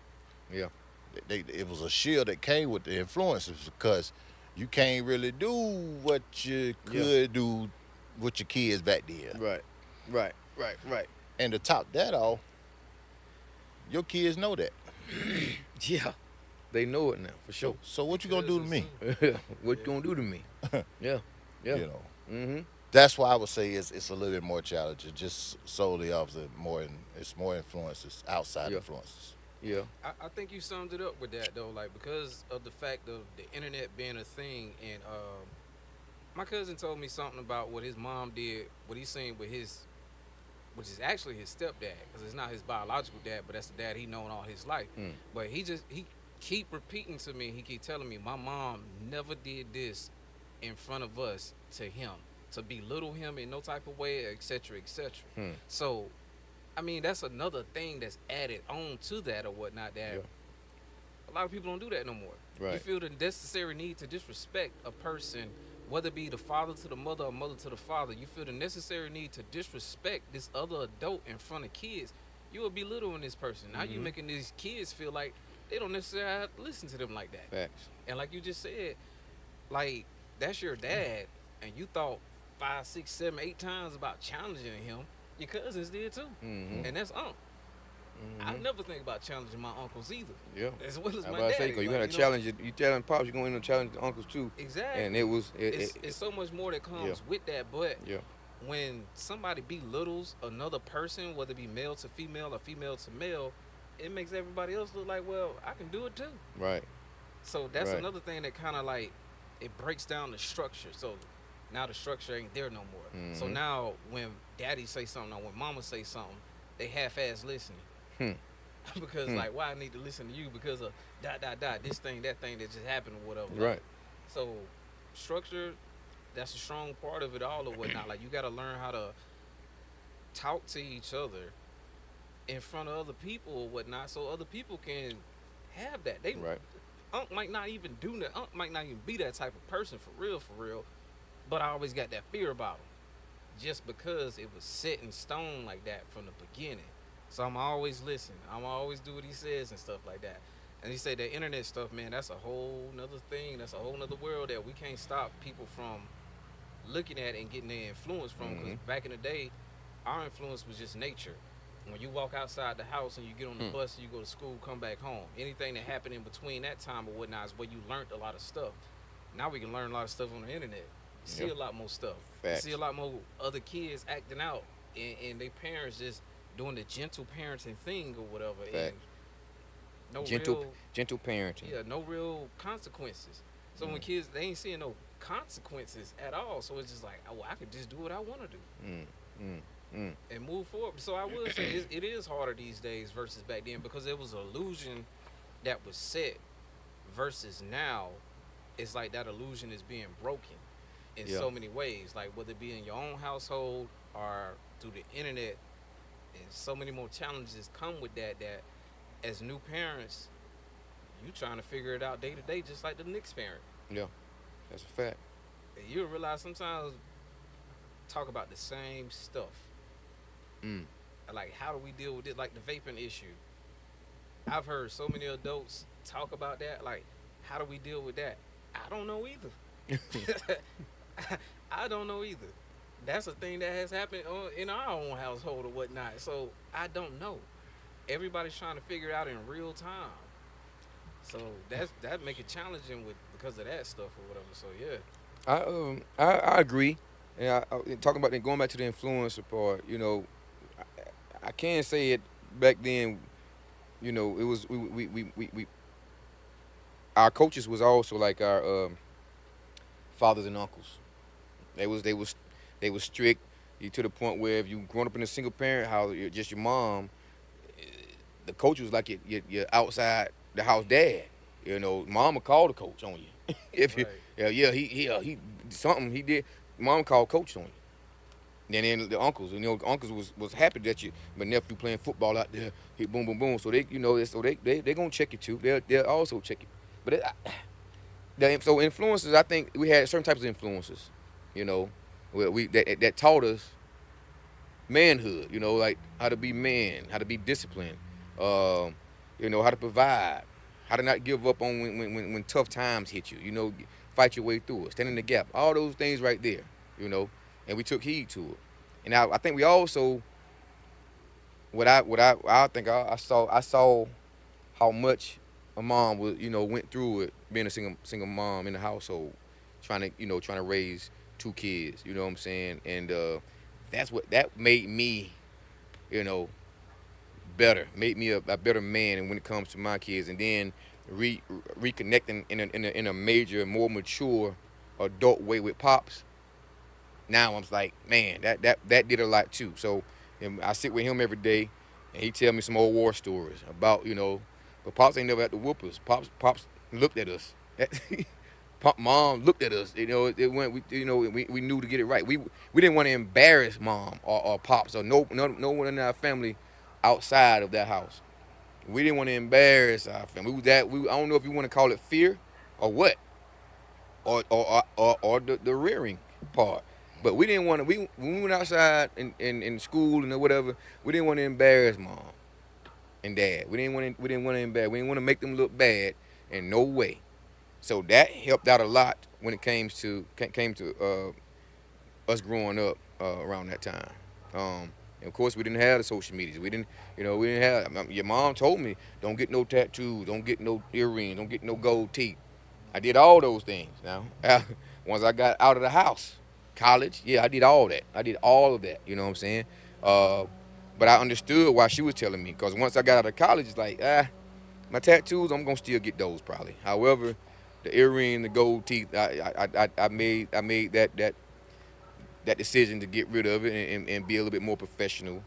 Yeah.
It was a shield that came with the influences, because you can't really do what you could do with your kids back then.
Right. Right. Right. Right.
And to top that off, your kids know that.
Yeah. They know it now for sure.
So what you gonna do to me?
What you gonna do to me? Yeah. Yeah.
You know.
Mm-hmm.
That's why I would say it's a little bit more challenging, just solely off it's more influences, outside
Yeah.
influences.
Yeah.
I think you summed it up with that though, like because of the fact of the internet being a thing, and my cousin told me something about what his mom did, what he's seen with his, which is actually his stepdad, because it's not his biological dad, but that's the dad he known all his life. But he keep repeating to me, he keep telling me, my mom never did this in front of us to him, to belittle him in no type of way, etc., etc. So I mean, that's another thing that's added on to that or whatnot, that a lot of people don't do that no more.
Right.
You feel the necessary need to disrespect a person, whether it be the father to the mother or mother to the father. You feel the necessary need to disrespect this other adult in front of kids. You will be belittling this person. Now you making these kids feel like they don't necessarily have to listen to them like that.
Facts.
And like you just said, like, that's your dad, and you thought 5, 6, 7, 8 times about challenging him. Your cousins did too, and that's I never think about challenging my uncles either.
Yeah.
As well as
I
my
about to
dad.
say, 'cause you gotta challenge it. You telling pops, you going to challenge the uncles too.
Exactly.
And it was
It's so much more that comes with that. But
yeah.
when somebody belittles another person, whether it be male to female or female to male, it makes everybody else look like, well, I can do it too.
Right.
So that's
Right.
another thing that kind of like, it breaks down the structure. So now the structure ain't there no more. So now when daddy say something or when mama say something, they half-ass listening. Because like, why I need to listen to you because of ... this thing, that thing that just happened or whatever.
Right.
So structure, that's a strong part of it all or whatnot. Like, you got to learn how to talk to each other in front of other people or whatnot, so other people can have that. They
Right.
Unc might not even do that. Unc might not even be that type of person for real. But I always got that fear about him, just because it was set in stone like that from the beginning. So I'm always listen. I'm always do what he says and stuff like that. And he said that internet stuff, man, that's a whole nother thing. That's a whole nother world that we can't stop people from looking at and getting their influence from. Because back in the day, our influence was just nature. When you walk outside the house and you get on the bus and you go to school, come back home. Anything that happened in between that time or whatnot is where you learned a lot of stuff. Now we can learn a lot of stuff on the internet. You see a lot more stuff.
Facts.
You see a lot more other kids acting out and their parents just doing the gentle parenting thing or whatever.
Facts.
And no
Gentle parenting.
Yeah, no real consequences. So when kids, they ain't seeing no consequences at all. So it's just like, oh, I could just do what I want to do. And move forward. So I would say it is harder these days versus back then, because it was an illusion that was set versus now it's like that illusion is being broken in so many ways, like whether it be in your own household or through the internet. And so many more challenges come with that as new parents, you trying to figure it out day to day, just like the next parent.
Yeah, that's a fact.
And you'll realize sometimes talk about the same stuff. Like, how do we deal with it? Like the vaping issue. I've heard so many adults talk about that. Like, how do we deal with that? I don't know either. I don't know either. that's a thing that has happened in our own household or whatnot. So I don't know. Everybody's trying to figure it out in real time. So that make it challenging with because of that stuff or whatever. So yeah,
I agree. And talking about then going back to the influencer part, I can say it back then. It was we our coaches was also like our fathers and uncles. They was strict. You to the point where if you growing up in a single parent house, you're just your mom, the coach was like your outside the house dad. Mom would call the coach on you. If you,
right,
he something he did, mom called coach on you. Then the uncles, uncles was happy that my nephew playing football out there, he boom boom boom. So they gonna check you too. They'll also check you. But so influences, I think we had certain types of influences, you know, where that taught us manhood, like how to be man, how to be disciplined, um, how to provide, how to not give up on when tough times hit you, fight your way through it, stand in the gap, all those things right there, and we took heed to it. And I think we also, I think I saw how much a mom was, went through it being a single mom in the household, trying to raise two kids, you know what I'm saying? And that made me, you know, better, made me a better man. And when it comes to my kids, and then reconnecting in a major, more mature, adult way with pops. Now I'm like, man, that did a lot too. So, and I sit with him every day, and he tell me some old war stories about, but pops ain't never had to whoop us. Pops looked at us. Pop mom looked at us. It went. We knew to get it right. We didn't want to embarrass mom or pops or no one in our family outside of that house. We didn't want to embarrass our family. I don't know if you want to call it fear or what, or the rearing part. But we didn't want to. When we went outside in school and whatever, we didn't want to embarrass mom and dad. We didn't want to embarrass. We didn't want to make them look bad in no way. So that helped out a lot when it came to us growing up around that time. And of course, we didn't have the social medias. We didn't have. Your mom told me, don't get no tattoos, don't get no earrings, don't get no gold teeth. I did all those things. Now, once I got out of the house, college, yeah, I did all that. I did all of that. You know what I'm saying? Uh, but I understood why she was telling me, because once I got out of college, it's like, my tattoos, I'm gonna still get those probably. However, the earring, the gold teeth, I made that decision to get rid of it and be a little bit more professional.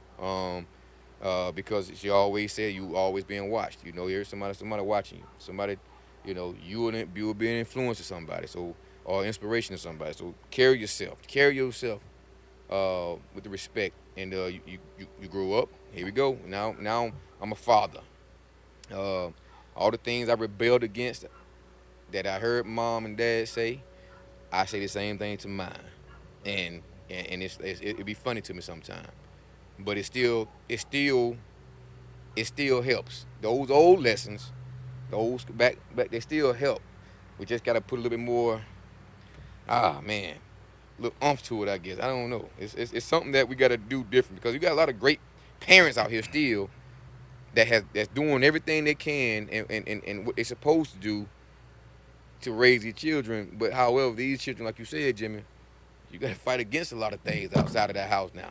Because she always said you always being watched. Here's somebody watching you. Somebody, you will be an influence to somebody. So, or inspiration to somebody. So carry yourself. Carry yourself with the respect. And you grow up. Here we go. Now I'm a father. Uh, all the things I rebelled against that I heard mom and dad say, I say the same thing to mine, and it'd be funny to me sometimes, but it still helps. Those old lessons, those back they still help. We just gotta put a little bit more, man, little oomph to it. I guess I don't know. It's something that we gotta do different, because you got a lot of great parents out here still that's doing everything they can and what they're supposed to do to raise these children. But however, these children, like you said, Jimmy, you got to fight against a lot of things outside of that house now.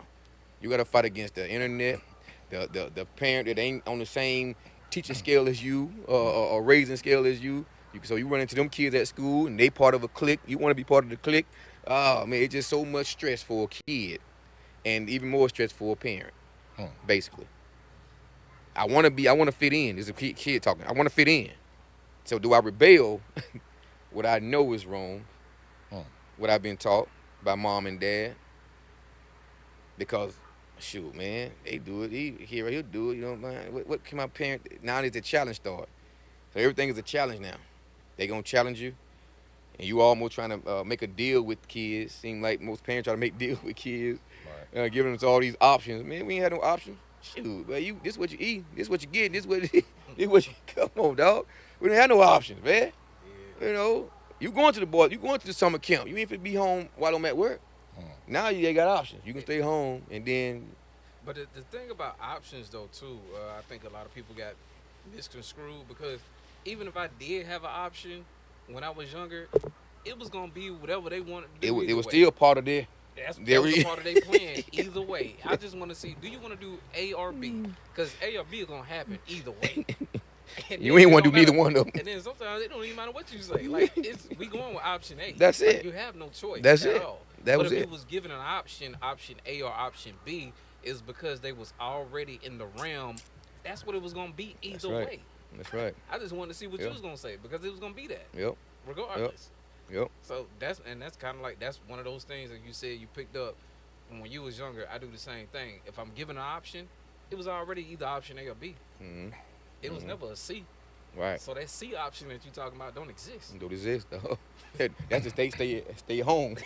You got to fight against the internet, the parent that ain't on the same teaching scale as you, or raising scale as you. So you run into them kids at school, and they part of a clique. You want to be part of the clique. Oh man, it's just so much stress for a kid, and even more stress for a parent.
Hmm.
Basically, I want to fit in. There's a kid talking. I want to fit in. So do I rebel? What I know is wrong,
Hmm.
what I've been taught by mom and dad, because shoot, man, they do it. He'll do it. Man. What can my parent? Now is the challenge start. So everything is a challenge now. They gonna challenge you, and you almost trying to make a deal with kids. Seem like most parents try to make deals with kids,
Right.
giving them all these options. Man, we ain't had no options. Shoot, man, this what you eat. This what you get. This what this what you come on, dog. We didn't have no options, man.
yeah,
You know, you going to the summer camp. You ain't finna be home while I'm at work. Now you ain't got options. You can stay home and then
But the thing about options, though, too, I think a lot of people got misconstrued because even if I did have an option when I was younger, it was gonna be whatever they wanted to do
it
either
was
way.
still part of their
That was a part of their plan either way. I just want to see, do you want to do A or B? Because A or B is gonna happen either way. And
You
then
ain't
it
want to
don't
do neither
matter.
one of them.
And then sometimes it don't even matter what you say. Like we going with option A.
That's
Like,
it.
you have no choice
That's
at
it.
all.
That
But
was
if
it.
you was given an option A or option B, is because they was already in the realm. That's what it was gonna be either
right.
way.
That's right.
I just wanted to see what
Yeah.
you was gonna say because it was gonna be that
Yep.
regardless.
Yep.
So that's kind of like that's one of those things that you said you picked up from when you was younger. I do the same thing. If I'm given an option, it was already either option A or B.
Mm-hmm.
It was never a C.
Right.
So that C option that you talking about don't exist.
Don't exist though. That's just stay home.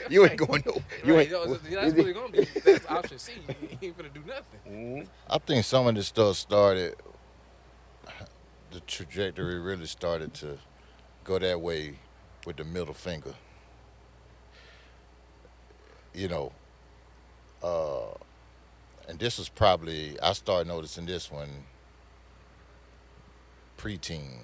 You ain't going no. You
Right,
ain't.
yo, that's what it's gonna be. That's option C. You ain't gonna do nothing.
Mhm.
I think some of this stuff started, the trajectory really started to go that way with the middle finger. You know, and this was probably, I started noticing this when preteen,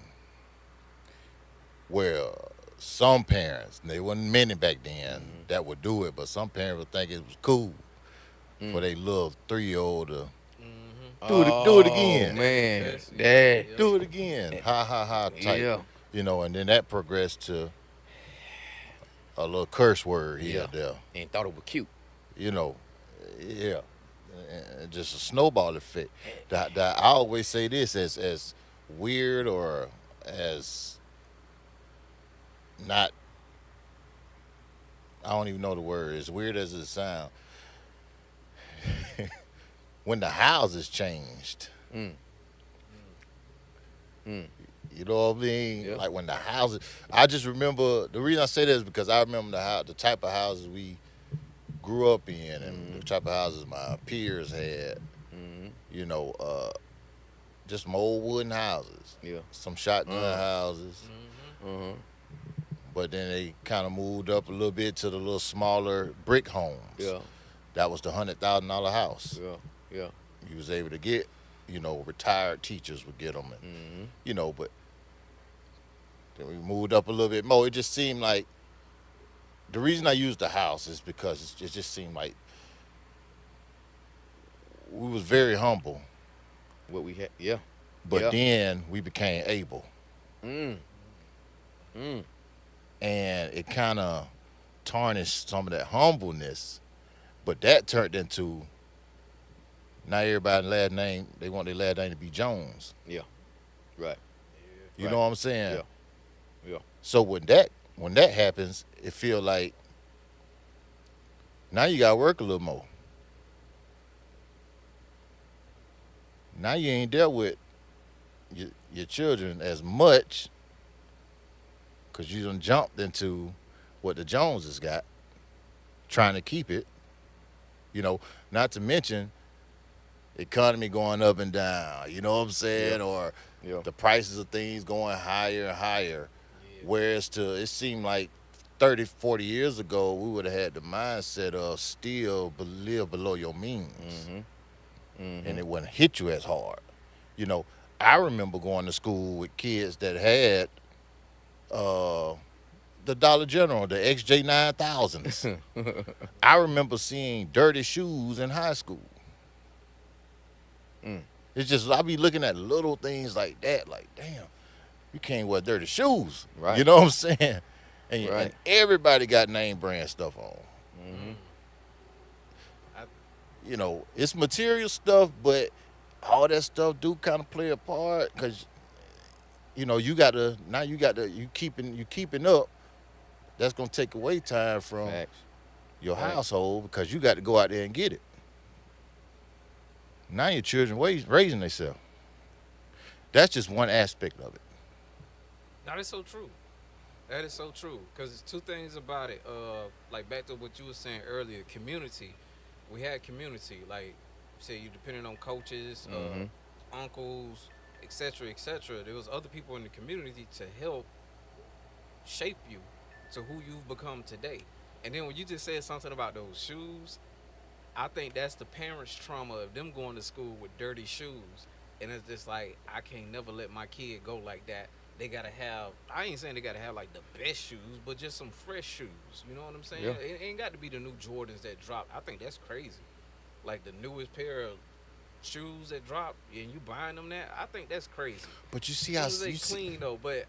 where some parents, and they wasn't many back then that would do it, but some parents would think it was cool for their little 3-year-old to do it again.
Oh man,
Yes,
Dad.
yeah.
do it again. Ha ha ha type.
Yeah.
You know, and then that progressed to a little curse word here
Yeah.
or there.
And thought it was cute.
You know, yeah. And just a snowball effect. That I always say this as weird or as not, I don't even know the word, as weird as it sounds. When the houses changed.
Mm. Mm.
You know what I mean?
Yeah.
Like when the houses, I just remember, the reason I say that is because I remember the type of houses we grew up in and the type of houses my peers had. You know, just some old wooden houses,
Yeah.
some shotgun houses,
Uh-huh.
but then they kind of moved up a little bit to the little smaller brick homes.
Yeah.
That was the $100,000 house.
Yeah. Yeah.
You was able to get, you know, retired teachers would get them, and you know, but then we moved up a little bit more. It just seemed like the reason I used the house is because it just seemed like we was very humble,
What we had. Yeah.
but
Yeah.
then we became able,
Mm. Mm.
and it kind of tarnished some of that humbleness. But that turned into, now everybody last name, they want their last name to be Jones.
Yeah. Right.
You
Right.
know what I'm saying?
Yeah. Yeah.
So when that happens, it feel like now you gotta work a little more. Now you ain't dealt with your children as much because you done jumped into what the Joneses got, trying to keep it. You know, not to mention economy going up and down. You know what I'm saying?
Yeah.
Or
Yeah.
the prices of things going higher and higher.
Yeah.
Whereas it seemed like 30, 40 years ago, we would have had the mindset of still live below your means. And it wouldn't hit you as hard. You know, I remember going to school with kids that had the Dollar General, the XJ9000s. I remember seeing dirty shoes in high school. It's just, I be looking at little things like that, like, damn, you can't wear dirty shoes.
Right.
You know what I'm saying? And,
Right.
and everybody got name brand stuff on. You know, it's material stuff, but all that stuff do kind of play a part because, you know, you keeping up. That's gonna take away time from
Facts.
your
Right.
household because you got to go out there and get it. Now your children raising themselves. That's just one aspect of it.
That is so true. That is so true. Because there's two things about it. Like back to what you were saying earlier, community. We had community. Like, say you depending on coaches, uncles, etc., etc. There was other people in the community to help shape you to who you've become today. And then when you just said something about those shoes, I think that's the parents' trauma of them going to school with dirty shoes. And it's just like, I can't never let my kid go like that. They gotta have, I ain't saying they gotta have like the best shoes, but just some fresh shoes. You know what I'm saying?
Yeah.
It ain't got to be the new Jordans that drop. I think that's crazy. Like the newest pair of shoes that drop and you buying them that, I think that's crazy.
But you see
As
how
soon as they
you see,
clean though, but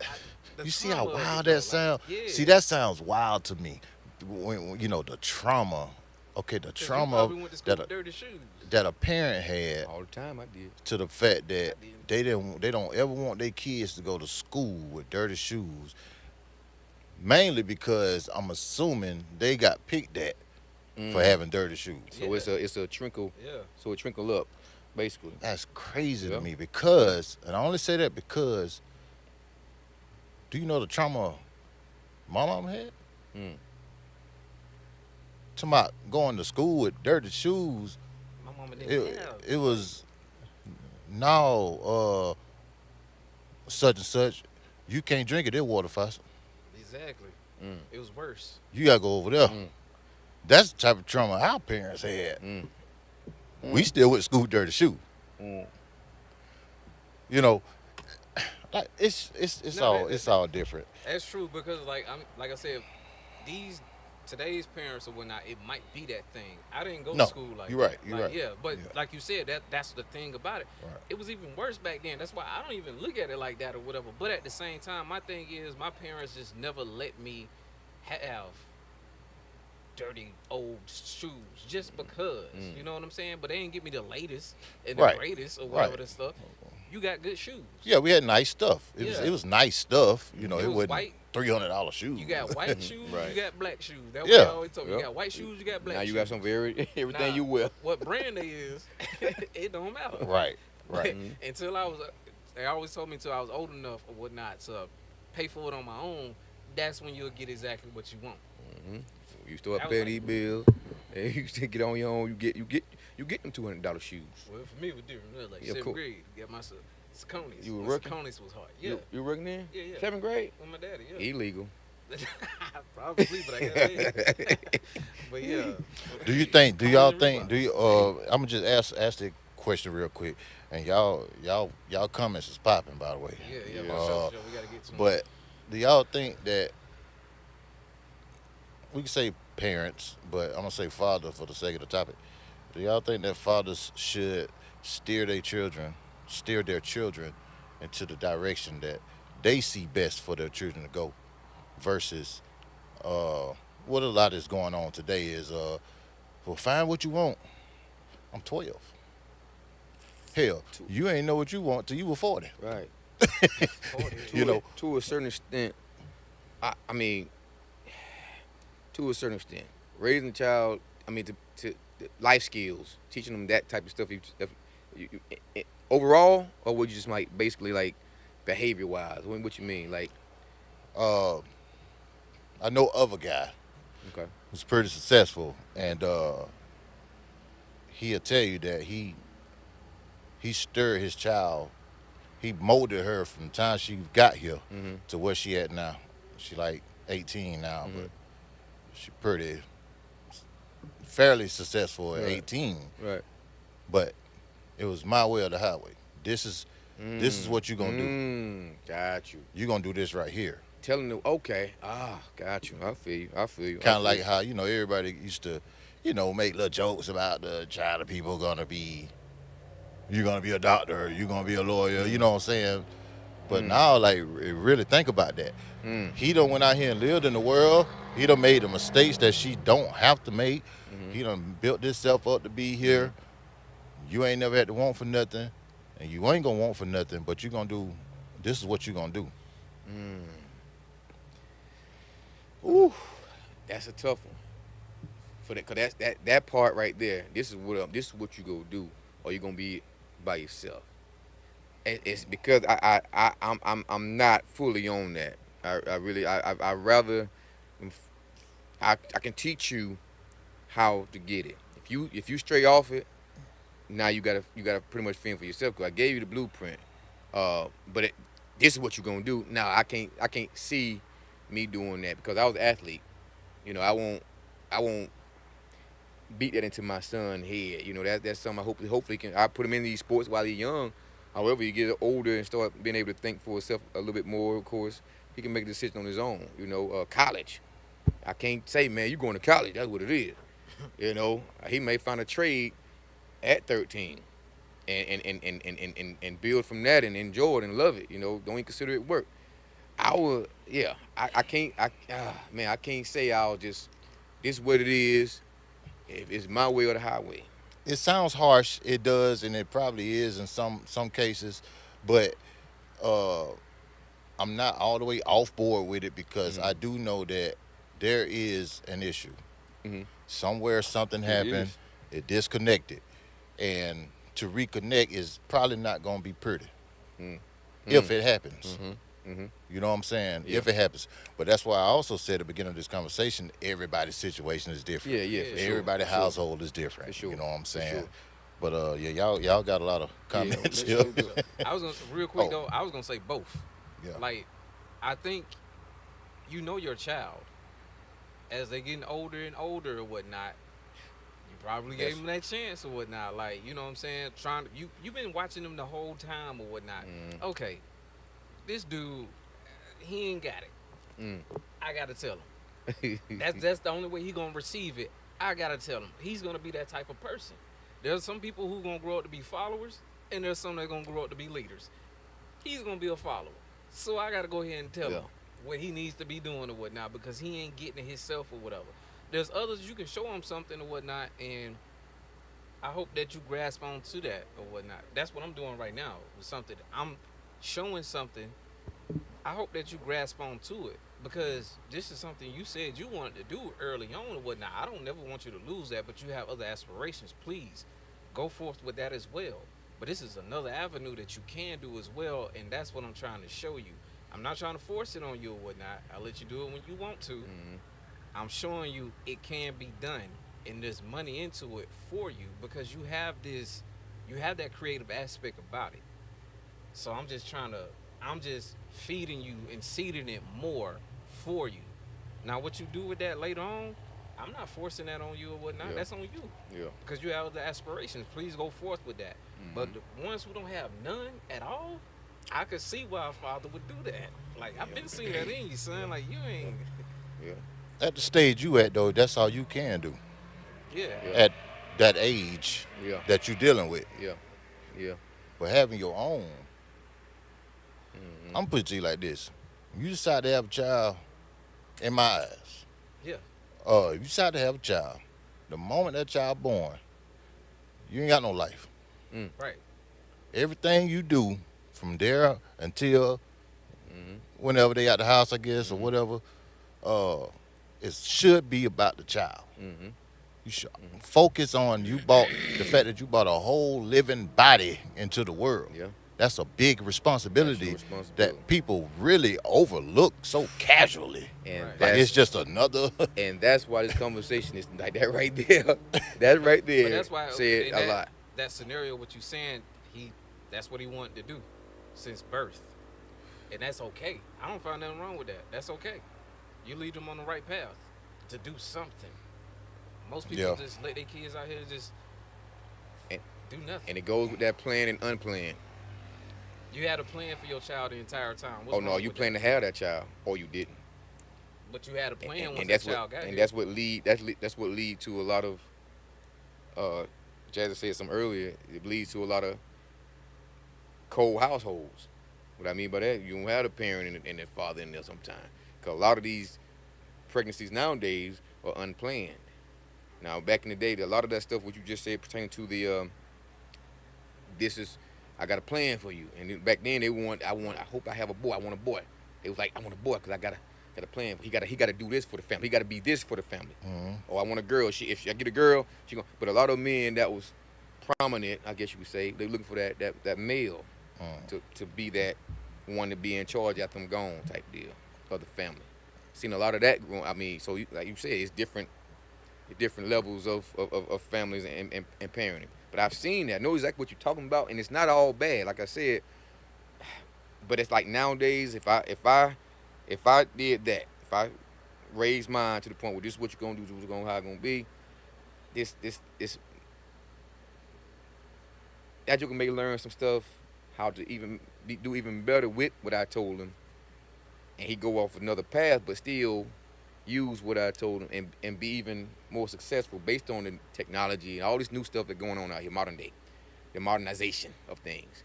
the
you see how
trauma of it,
wild
though,
that sound.
yeah.
See, that sounds wild to me. When you know the trauma. Okay, the
'Cause you
trauma
probably went to school
that
with dirty shoes.
that a parent had
All the time I did.
to the fact that
I did.
they don't ever want their kids to go to school with dirty shoes. Mainly because I'm assuming they got picked at for having dirty shoes.
So
Yeah.
it's a trickle.
Yeah.
So it trickle up, basically.
That's crazy
Yeah.
to me because, and I only say that because, do you know the trauma my mom had?
Mm.
To my going to school with dirty shoes,
My mama didn't
it,
have.
it was no such and such. You can't drink it. It water faucet.
Exactly.
Mm.
It was worse.
You gotta go over there.
Mm.
That's the type of trauma our parents had.
Mm.
We still went to school with dirty shoes.
Mm.
You know, like
No,
it's all different.
That's true because like I said, these today's parents or whatnot, it might be that thing. I didn't go
No,
to school like
you're
that.
right, you're
Like,
right.
Yeah, but
Yeah.
like you said, that's the thing about it.
Right.
It was even worse back then. That's why I don't even look at it like that or whatever. But at the same time, my thing is my parents just never let me have dirty old shoes just because. You know what I'm saying? But they didn't give me the latest and the
Right.
greatest or whatever
Right.
the stuff. You got good shoes.
Yeah, we had nice stuff.
Yeah.
It was nice stuff. You know,
It
it
was
wasn't
white.
$300 shoes.
You got white shoes,
Right.
you got black shoes. That's
Yeah.
what I always told me. You
Yep.
got white shoes, you got black
Now
shoes.
you got some everything
Nah,
you wear.
What brand they is, it don't matter.
Right, right.
Until I was, they always told me until I was old enough or whatnot to pay for it on my own. That's when you'll get exactly what you want.
You start
That was
paying
like-
these bills, and you still get on your own. You get them $200 shoes.
Well, for me, it was different. It was like
Yeah,
seventh
cool.
grade. Get my Saconis.
You were
When
working?
Saconis was hard. Yeah.
You working there?
Yeah, yeah.
7th grade?
With my daddy. Yeah.
Illegal.
Probably, but I got paid. But yeah.
Do you think? Do
I
y'all
wasn't
think?
Reebok.
Do you? I'm gonna just ask the question real quick, and y'all comments is popping, by the way.
Yeah,
Yeah.
for sure. We gotta get to 'em.
But do y'all think that we can say parents, but I'm gonna say father for the sake of the topic? Do y'all think that fathers should steer their children into the direction that they see best for their children to go, versus what a lot is going on today is well, find what you want. I'm 12. Hell, you ain't know what you want till you were 40.
Right.
You know,
To a certain extent, I mean, to a certain extent, raising a child. I mean, to life skills, teaching them that type of stuff. Overall, or would you just like basically like behavior wise? What you mean? Like,
I know of a guy
okay,
who's pretty successful, and he'll tell you that he stirred his child. He molded her from the time she got here to where she at now. She like 18 now, but she pretty fairly successful at
Right.
18.
right.
But it was my way or the highway. This is what you're gonna do.
Got you.
You're gonna do this right here.
Telling them, okay, got you. I feel you.
Kind of like how everybody used to, make little jokes about the child of people you're gonna be a doctor, you're gonna be a lawyer. You know what I'm saying? But now, like, really think about that. He done went out here and lived in the world. He done made the mistakes that she don't have to make. He done built himself up to be here. You ain't never had to want for nothing, and you ain't gonna want for nothing. But you gonna do. This is what you gonna do.
Ooh, that's a tough one. For that, 'cause that part right there. This is what you gonna do, or you gonna be by yourself. It's because I'm not fully on that. I rather I can teach you how to get it. If you stray off it, now you gotta pretty much fend for yourself. Cause I gave you the blueprint. But this is what you're gonna do. Now I can't see me doing that because I was an athlete. I won't won't beat that into my son's head. You know, that's something I hopefully can. I put him in these sports while he's young. However, he get older and start being able to think for himself a little bit more. Of course, he can make a decision on his own. You know, college. I can't say, man, you going to college. That's what it is. You know, he may find a trade at 13 and build from that and enjoy it and love it. You know, don't even consider it work. I can't, man, I can't say I'll just, this is what it is. If it's my way or the highway.
It sounds harsh. It does, and it probably is in some cases, but uh, I'm not all the way off board with it because I do know that there is an issue.
Mhm.
Somewhere something
It
happened,
is.
it disconnected, and to reconnect is probably not going to be pretty
Mm.
if it happens.
Mm-hmm.
You know what I'm saying?
Yeah.
If it happens. But that's why I also said at the beginning of this conversation, everybody's situation is different.
Yeah, for sure.
Everybody's
For sure.
household is different.
For sure.
You know what I'm
For
saying?
sure.
But yeah, y'all got a lot of comments
let's
here.
go.
I was gonna real quick
Oh.
though. I was gonna say both.
Yeah.
Like, I think you know your child as they getting older and older or whatnot. You probably gave
Yes.
them that chance or whatnot. Like, you know what I'm saying? You've been watching them the whole time or whatnot. Okay, this dude, he ain't got it.
Mm.
I gotta tell him. That's the only way he gonna receive it. I gotta tell him. He's gonna be that type of person. There's some people who gonna grow up to be followers, and there's some that gonna grow up to be leaders. He's gonna be a follower. So I gotta go ahead and tell him what he needs to be doing or whatnot because he ain't getting it himself or whatever. There's others you can show him something or whatnot, and I hope that you grasp on to that or whatnot. That's what I'm doing right now with something. I'm showing something. I hope that you grasp on to it because this is something you said you wanted to do early on or whatnot. I don't never want you to lose that, but you have other aspirations. Please go forth with that as well. But this is another avenue that you can do as well, and that's what I'm trying to show you. I'm not trying to force it on you or whatnot. I'll let you do it when you want to. I'm showing you it can be done, and there's money into it for you because you have that creative aspect about it. So I'm just feeding you and seeding it more for you. Now, what you do with that later on, I'm not forcing that on you or whatnot.
Yeah.
That's on you.
Yeah.
Because you have other aspirations. Please go forth with that. But the ones who don't have none at all, I could see why a father would do that. Like, I've been seeing that in you, son. Like, you ain't.
Yeah.
At the stage you at though, that's all you can do.
Yeah.
At that age
Yeah.
that you're dealing with.
Yeah. Yeah.
But having your own, I'm put it to you like this. If you decide to have a child, in my eyes,
Yeah.
if you decide to have a child, the moment that child born, you ain't got no life.
Right.
Everything you do from there until whenever they at the house, I guess, or whatever, it should be about the child. You should focus on the fact that you brought a whole living body into the world.
Yeah.
That's a big responsibility,
That's your responsibility.
that people really overlook so casually.
And
Right.
Like it's just another.
and that's why this conversation is like that right there. That right there.
But that's why
said
in
a lot.
That scenario, what you saying, that's what he wanted to do since birth, and that's okay. I don't find nothing wrong with that. That's okay. You lead them on the right path to do something. Most people just let their kids out here just
And-
do nothing.
And it goes with that planned and unplanned.
You had a plan for your child the entire time. What's
Oh no,
wrong
you
with
planned to have that child, or you didn't.
that? But you had a plan once
And
that child got
and
here.
that's what lead to a lot of. Jazzy said some earlier. It leads to a lot of cold households. What I mean by that, you don't have a parent and a father in there sometimes. Because a lot of these pregnancies nowadays are unplanned. Now, back in the day, a lot of that stuff, what you just said, pertaining to the, I got a plan for you. And then back then, I hope I have a boy. I want a boy. It was like, I want a boy because I got a plan. He got to do this for the family. He got to be this for the family. Or I want a girl. If I get a girl, she gonna. But a lot of men that was prominent, I guess you could say, they looking for that male to be that one to be in charge after I'm gone type deal of the family. Seen a lot of that growing. I mean, so like you said, it's different levels of families and parenting. But I've seen that. I know exactly what you're talking about, and it's not all bad. Like I said, but it's like nowadays, if I did that, raise mine to the point where this is what you're gonna do, this is how it's gonna be. This that you can maybe learn some stuff, how to do even better with what I told him, and he go off another path, but still use what I told him and be even more successful based on the technology and all this new stuff that's going on out here, modern day, the modernization of things.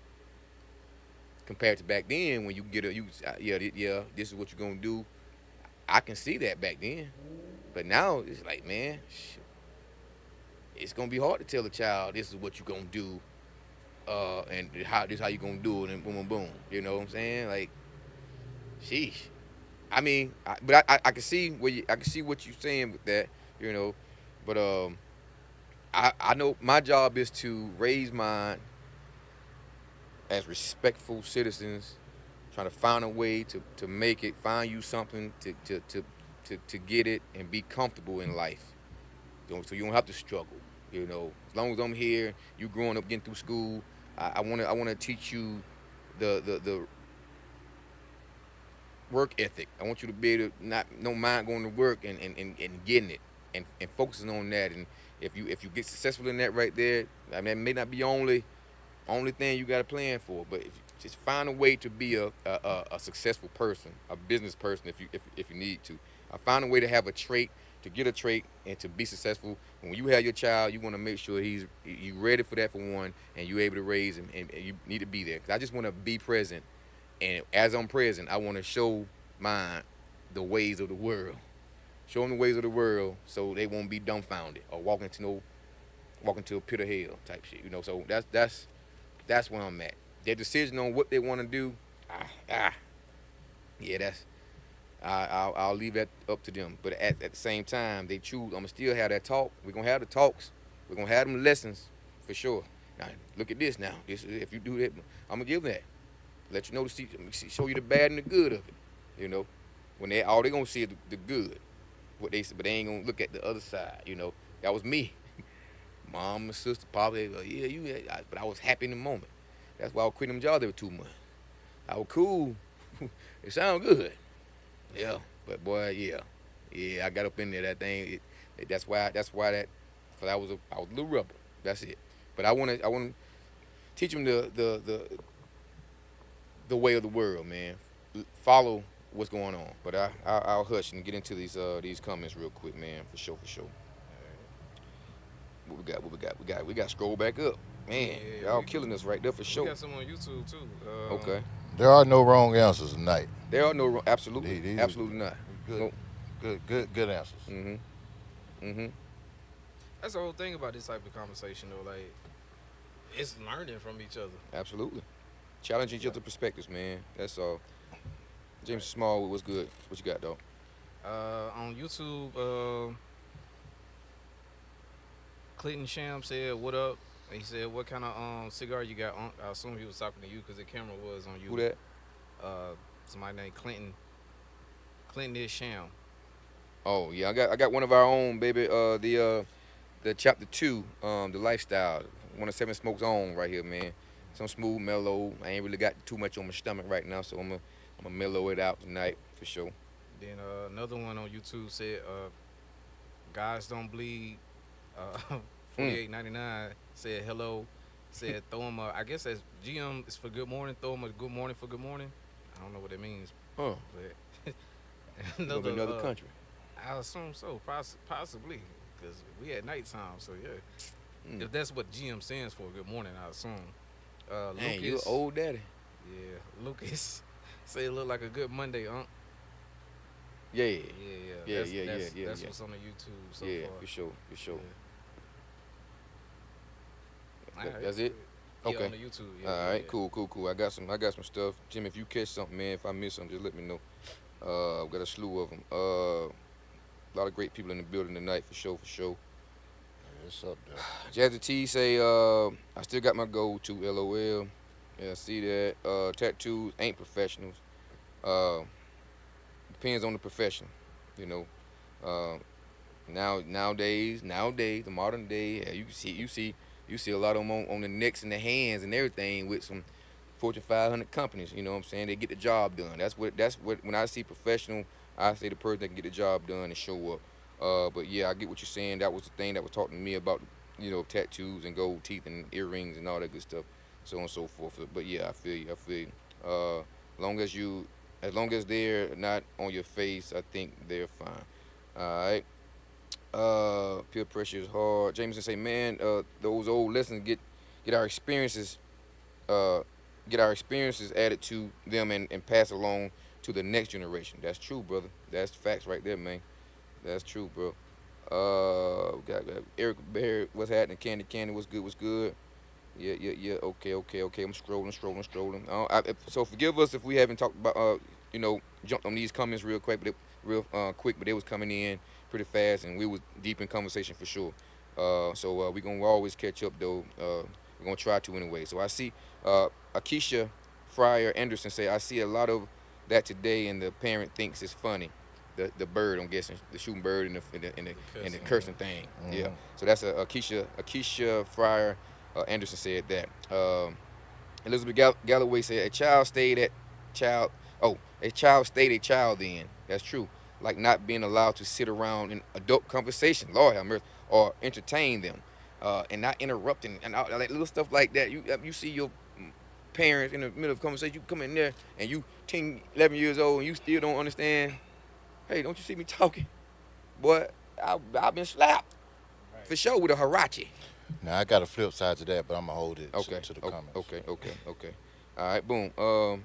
Compared to back then, when you get this is what you're gonna do. I can see that back then, but now it's like, man, it's gonna be hard to tell a child this is what you're gonna do, and how you gonna do it, and boom, boom, boom. You know what I'm saying? Like, sheesh. I mean, I can see I can see what you're saying with that, you know, but I know my job is to raise mine as respectful citizens, trying to find a way to make it, find you something to get it and be comfortable in life, so you don't have to struggle. You know, as long as I'm here, you growing up, getting through school, I wanna teach you the work ethic. I want you to be able to no mind going to work and getting it and focusing on that. And if you get successful in that right there, I mean, it may not be only thing you got to plan for, but if you just find a way to be a successful person, a business person, if you need to. I find a way to have a trait, to get a trait, and to be successful. And when you have your child, you want to make sure you ready for that, for one, and you're able to raise him, and you need to be there. Because I just want to be present, and as I'm present, I want to show mine the ways of the world. Show them the ways of the world, so they won't be dumbfounded or walk into a pit of hell type shit. You know, so that's where I'm at. Their decision on what they want to do, yeah, I'll leave that up to them. But at the same time, they choose. I'm gonna still have that talk. We're gonna have the talks. We're gonna have them lessons for sure. Now look at this. Now if you do that, I'm gonna give that. Let you know show you the bad and the good of it. You know, when all they gonna see is the good, what they said, but they ain't gonna look at the other side. You know, that was me. Mom and sister probably, but I was happy in the moment. That's why I was quitting them jobs every 2 months. I was cool. It sound good. Yeah, but boy, yeah, I got up in there. That thing. That's why that. Cause I was a little rebel. That's it. But I want to teach them the way of the world, man. Follow what's going on. But I'll hush and get into these comments real quick, man. For sure. What we got to scroll back up. Man,
Yeah,
y'all killing us right there for
We
sure.
got some on YouTube too.
Okay.
There are no wrong answers tonight.
There are no absolutely
These
absolutely not.
Good,
No.
good answers.
Mm-hmm.
That's the whole thing about this type of conversation, though. Like, it's learning from each other.
Absolutely. Challenging each other's perspectives, man. That's all. James Small, what's good? What you got, dog?
On YouTube, Clinton Sham said, "What up?" He said, "What kind of cigar you got on?" I assume he was talking to you because the camera was on you.
Who that?
Somebody named Clinton. Clinton is Sham.
Oh yeah, I got one of our own, baby. The chapter 2, the lifestyle. 107 Smokes on right here, man. Some smooth, mellow. I ain't really got too much on my stomach right now, so I'm gonna mellow it out tonight for sure.
Then another one on YouTube said, "Guys don't bleed." 48.99 said hello. Said throw him a. I guess that's GM is for good morning. Throw him a good morning for good morning. I don't know what that means.
Huh?
But
Another country.
I assume so, possibly, because we at nighttime. So yeah,
Mm.
if that's what GM stands for, good morning, I assume.
Dang, you
Lucas,
old daddy.
yeah, Lucas say it look like a good Monday,
Yeah.
Yeah.
Yeah,
That's,
yeah,
that's,
yeah,
That's
yeah.
what's on the YouTube so
Yeah,
far.
for sure.
Yeah.
That's it?
Yeah,
Okay.
on the YouTube. Yeah,
All right,
yeah.
cool. I got some stuff. Jim, if you catch something, man, if I miss something, just let me know. I've got a slew of them. A lot of great people in the building tonight, for sure.
It's up there.
Jazzy T say, I still got my go-to, LOL. Yeah, I see that. Tattoos ain't professionals. Depends on the profession, you know. Nowadays, the modern day, yeah, you see a lot of them on the necks and the hands and everything with some Fortune 500 companies. You know what I'm saying? They get the job done. That's what when I see professional I say the person that can get the job done and show up. But yeah, I get what you're saying. That was the thing that was talking to me about, tattoos and gold teeth and earrings and all that good stuff, so on and so forth. But yeah, I feel you. I feel you. Long as you, as long as they're not on your face, I think they're fine. All right. Peer pressure is hard. Jameson say, man, those old lessons get our experiences uh, get our experiences added to them and pass along to the next generation. That's true, brother. That's facts right there, man. That's true, bro. Got Eric Bear, what's happening? Candy, what's good? What's good? Yeah. Okay. I'm scrolling. So forgive us if we haven't talked about, jumped on these comments real quick, quick, but they was coming in pretty fast, and we was deep in conversation for sure. So we gonna always catch up though. We're gonna try to anyway. So I see, Akeisha Fryer Anderson say, I see a lot of that today, and the parent thinks it's funny. The bird, I'm guessing, the shooting bird and the cursing thing. Yeah. So that's Akeisha Fryer Anderson said that. Elizabeth Galloway said child. A child stayed a child. Then that's true. Like not being allowed to sit around in adult conversation, Lord have mercy, or entertain them, and not interrupting and all that little stuff like that. You see your parents in the middle of conversation, you come in there and you 10, 11 years old and you still don't understand. Hey, don't you see me talking? Boy, I've been slapped for sure with a Hirachi.
Now I got a flip side to that, but I'm gonna hold it
Okay.
to the comments.
Okay. All right. Boom. Uh-oh.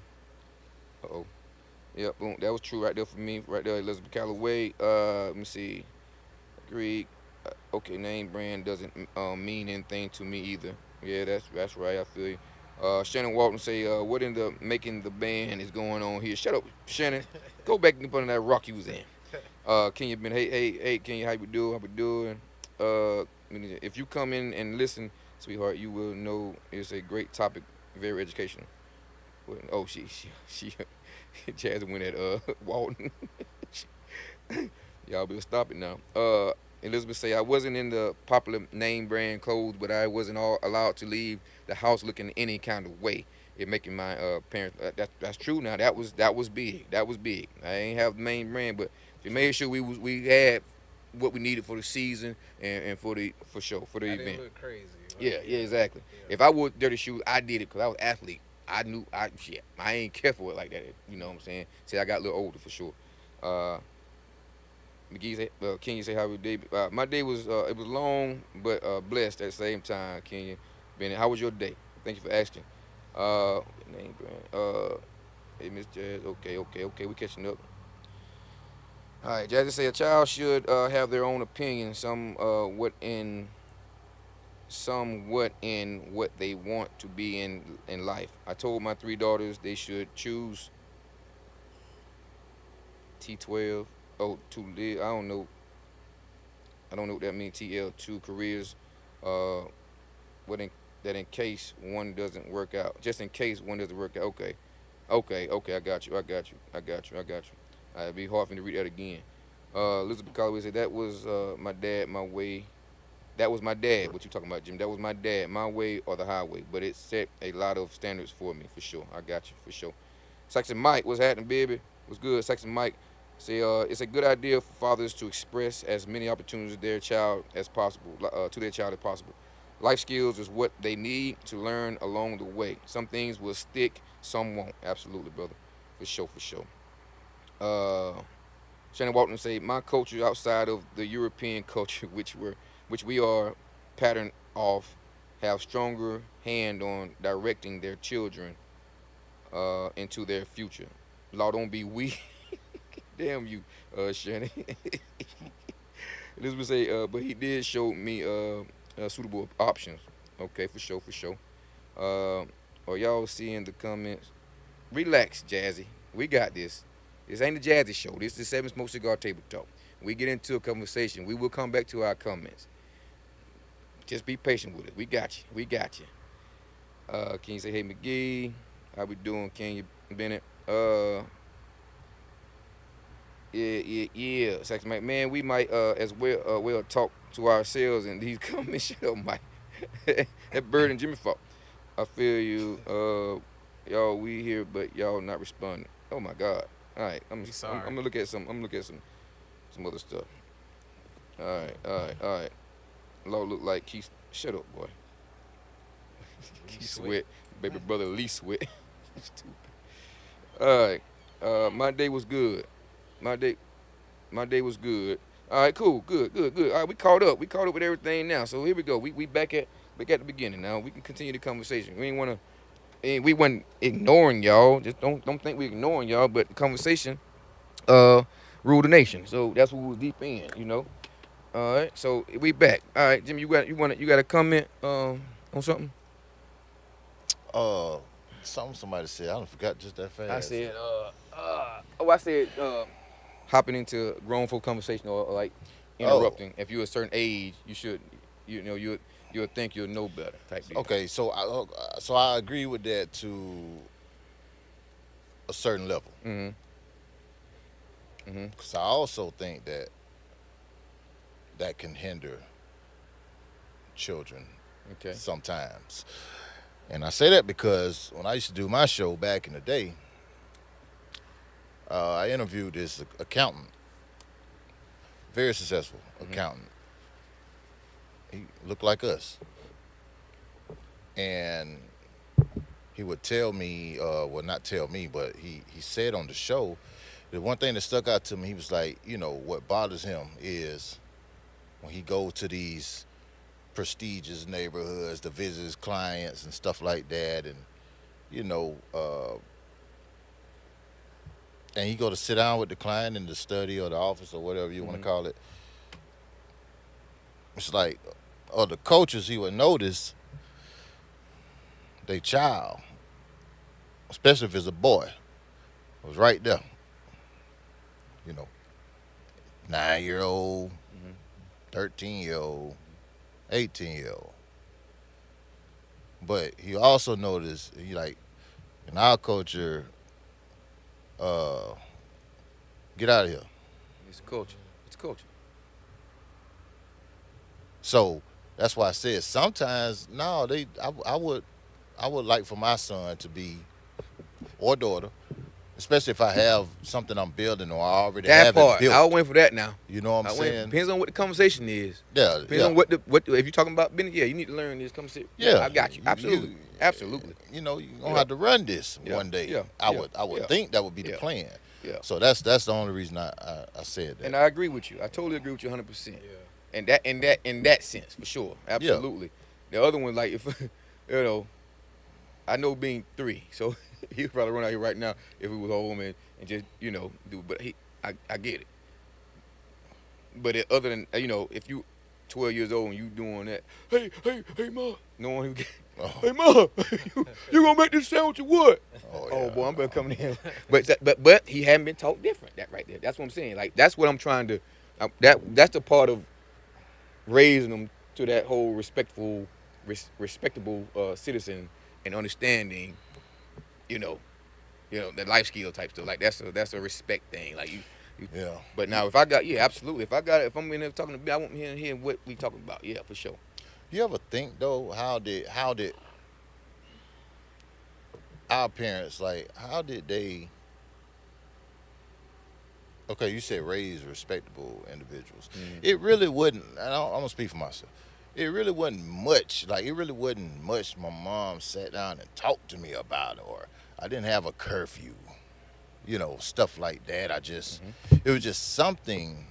Yeah. Boom. That was true right there for me. Right there, Elizabeth Calloway. Let me see. Agreed. Okay. Name brand doesn't mean anything to me either. Yeah, that's right. I feel you. Shannon Walton say, what in the making the band is going on here? Shut up, Shannon. Go back up under that rock you was in. Kenya been, hey, Kenya, how you doing? How we doing? If you come in and listen, sweetheart, you will know it's a great topic, very educational. Oh, she Jazz went at Walton. Y'all better stop it now. Elizabeth say, I wasn't in the popular name brand clothes, but I wasn't all allowed to leave the house looking any kind of way. It making my parents. That's true. Now that was big. That was big. I ain't have the main brand, but we made sure we had what we needed for the season and for the
That
event.
didn't look crazy.
Yeah, exactly.
Yeah.
If I wore dirty shoes, I did it because I was an athlete. I knew I ain't careful with it like that. You know what I'm saying? See, I got a little older for sure. Uh, McGee say, Kenya say, how was your day? My day was it was long but blessed at the same time. Kenya, Bennett, how was your day? Thank you for asking. Name brand. Hey Miss Jazz. Okay. We catching up. All right, Jazz say a child should have their own opinion. Somewhat in what they want to be in life. I told my three daughters they should choose T12. Oh, to live. I don't know. I don't know what that means. TL2 careers. Uh, what in that in case one doesn't work out. Just in case one doesn't work out. Okay. I got you. It'd be hard for me to read that again. Elizabeth Calloway said that was my dad, my way. That was my dad. What you talking about, Jim? That was my dad, my way or the highway. But it set a lot of standards for me, for sure. I got you, for sure. Saxon Mike, what's happening, baby? What's good, Saxon Mike? Say, it's a good idea for fathers to express as many opportunities to their child as possible. Life skills is what they need to learn along the way. Some things will stick, some won't. Absolutely, brother, for sure. Uh, Shannon Walton say, my culture outside of the European culture, which we are patterned off, have stronger hand on directing their children into their future. Law don't be we. Damn you, Shannon. Elizabeth say, but he did show me suitable options. Okay, for sure. Are y'all seeing the comments? Relax, Jazzy. We got this. This ain't the Jazzy show. This is the Seven Smoke Cigar Table Talk. We get into a conversation. We will come back to our comments. Just be patient with it. We got you. Can you say, hey, McGee? How we doing, Kenya Bennett? Yeah. Saxon Mike, man, we might as well talk to ourselves in these comments. Shut up, Mike. That Bird and Jimmy fault. I feel you. Y'all, we here, but y'all not responding. Oh my God. All right,
We
I'm
sorry.
gonna look at some. I'm gonna look at some other stuff. All right. Law look like Keith. Shut up, boy. Keith Sweat, baby brother Lee Sweat. Stupid. All right. My day was good. My day, my day was good. All right, cool, good. All right, we caught up. We caught up with everything now. So here we go. We back at the beginning now. We can continue the conversation. We ain't wanna. We wasn't ignoring y'all. Just don't think we ignoring y'all. But the conversation, uh, rule the nation. So that's what we was deep in. All right. So we back. All right, Jimmy. You got a comment on something?
Uh, somebody said, I don't forgot just that fast.
I said, I said, hopping into grown folk conversation or like interrupting. If you're a certain age, you should, you'll think you'll know better type deal.
Okay, so I agree with that to a certain level. Because I also think that can hinder children
Okay.
sometimes. And I say that because when I used to do my show back in the day, I interviewed this accountant, very successful accountant. He looked like us. And he would tell me, well, not tell me, but he said on the show, the one thing that stuck out to me, he was like, what bothers him is when he goes to these prestigious neighborhoods to visit his clients and stuff like that, and and he go to sit down with the client in the study or the office or whatever you want to call it. It's like, the coaches, he would notice they child, especially if it's a boy, was right there. 9-year-old, 13-year-old, 18-year-old. But he also noticed, in our culture, get out of here.
It's culture. It's culture.
So that's why I said sometimes, no, I would like for my son to be, or daughter, especially if I have something I'm building or I already
That
have
part,
it built.
I'll wait for that now.
You know what I'm saying?
Depends on what the conversation is.
Yeah,
Depends on what if you're talking about business, you need to learn this conversation.
Yeah,
I got you. Absolutely. Absolutely.
You're gonna have to run this one day.
Yeah,
I would think that would be the plan.
Yeah.
So that's the only reason I said that.
And I agree with you. I totally agree with you 100%.
Yeah.
And in that sense, for sure. Absolutely. The other one, like, if I know being 3, so he'd probably run out here right now if he was home and just, do. But I get it. But other than, if you 12 years old and you doing that, hey, ma, no one who get, hey, ma, you gonna make this sandwich or what?
Oh,
Boy, I'm better coming in. But he hadn't been taught different. That right there. That's what I'm saying. Like, that's what I'm trying to. That's the part of raising them to that whole respectable citizen and understanding, that life skill type stuff. Like that's a respect thing. Like you.
Yeah.
But now if absolutely. If I'm in there talking to me, I want to hear what we talking about. Yeah, for sure.
You ever think though, how did our parents, how did they? Okay, you said raise respectable individuals. It really wasn't. I'm gonna speak for myself. It really wasn't much. It really wasn't much. My mom sat down and talked to me about it, or I didn't have a curfew. Stuff like that. It was just something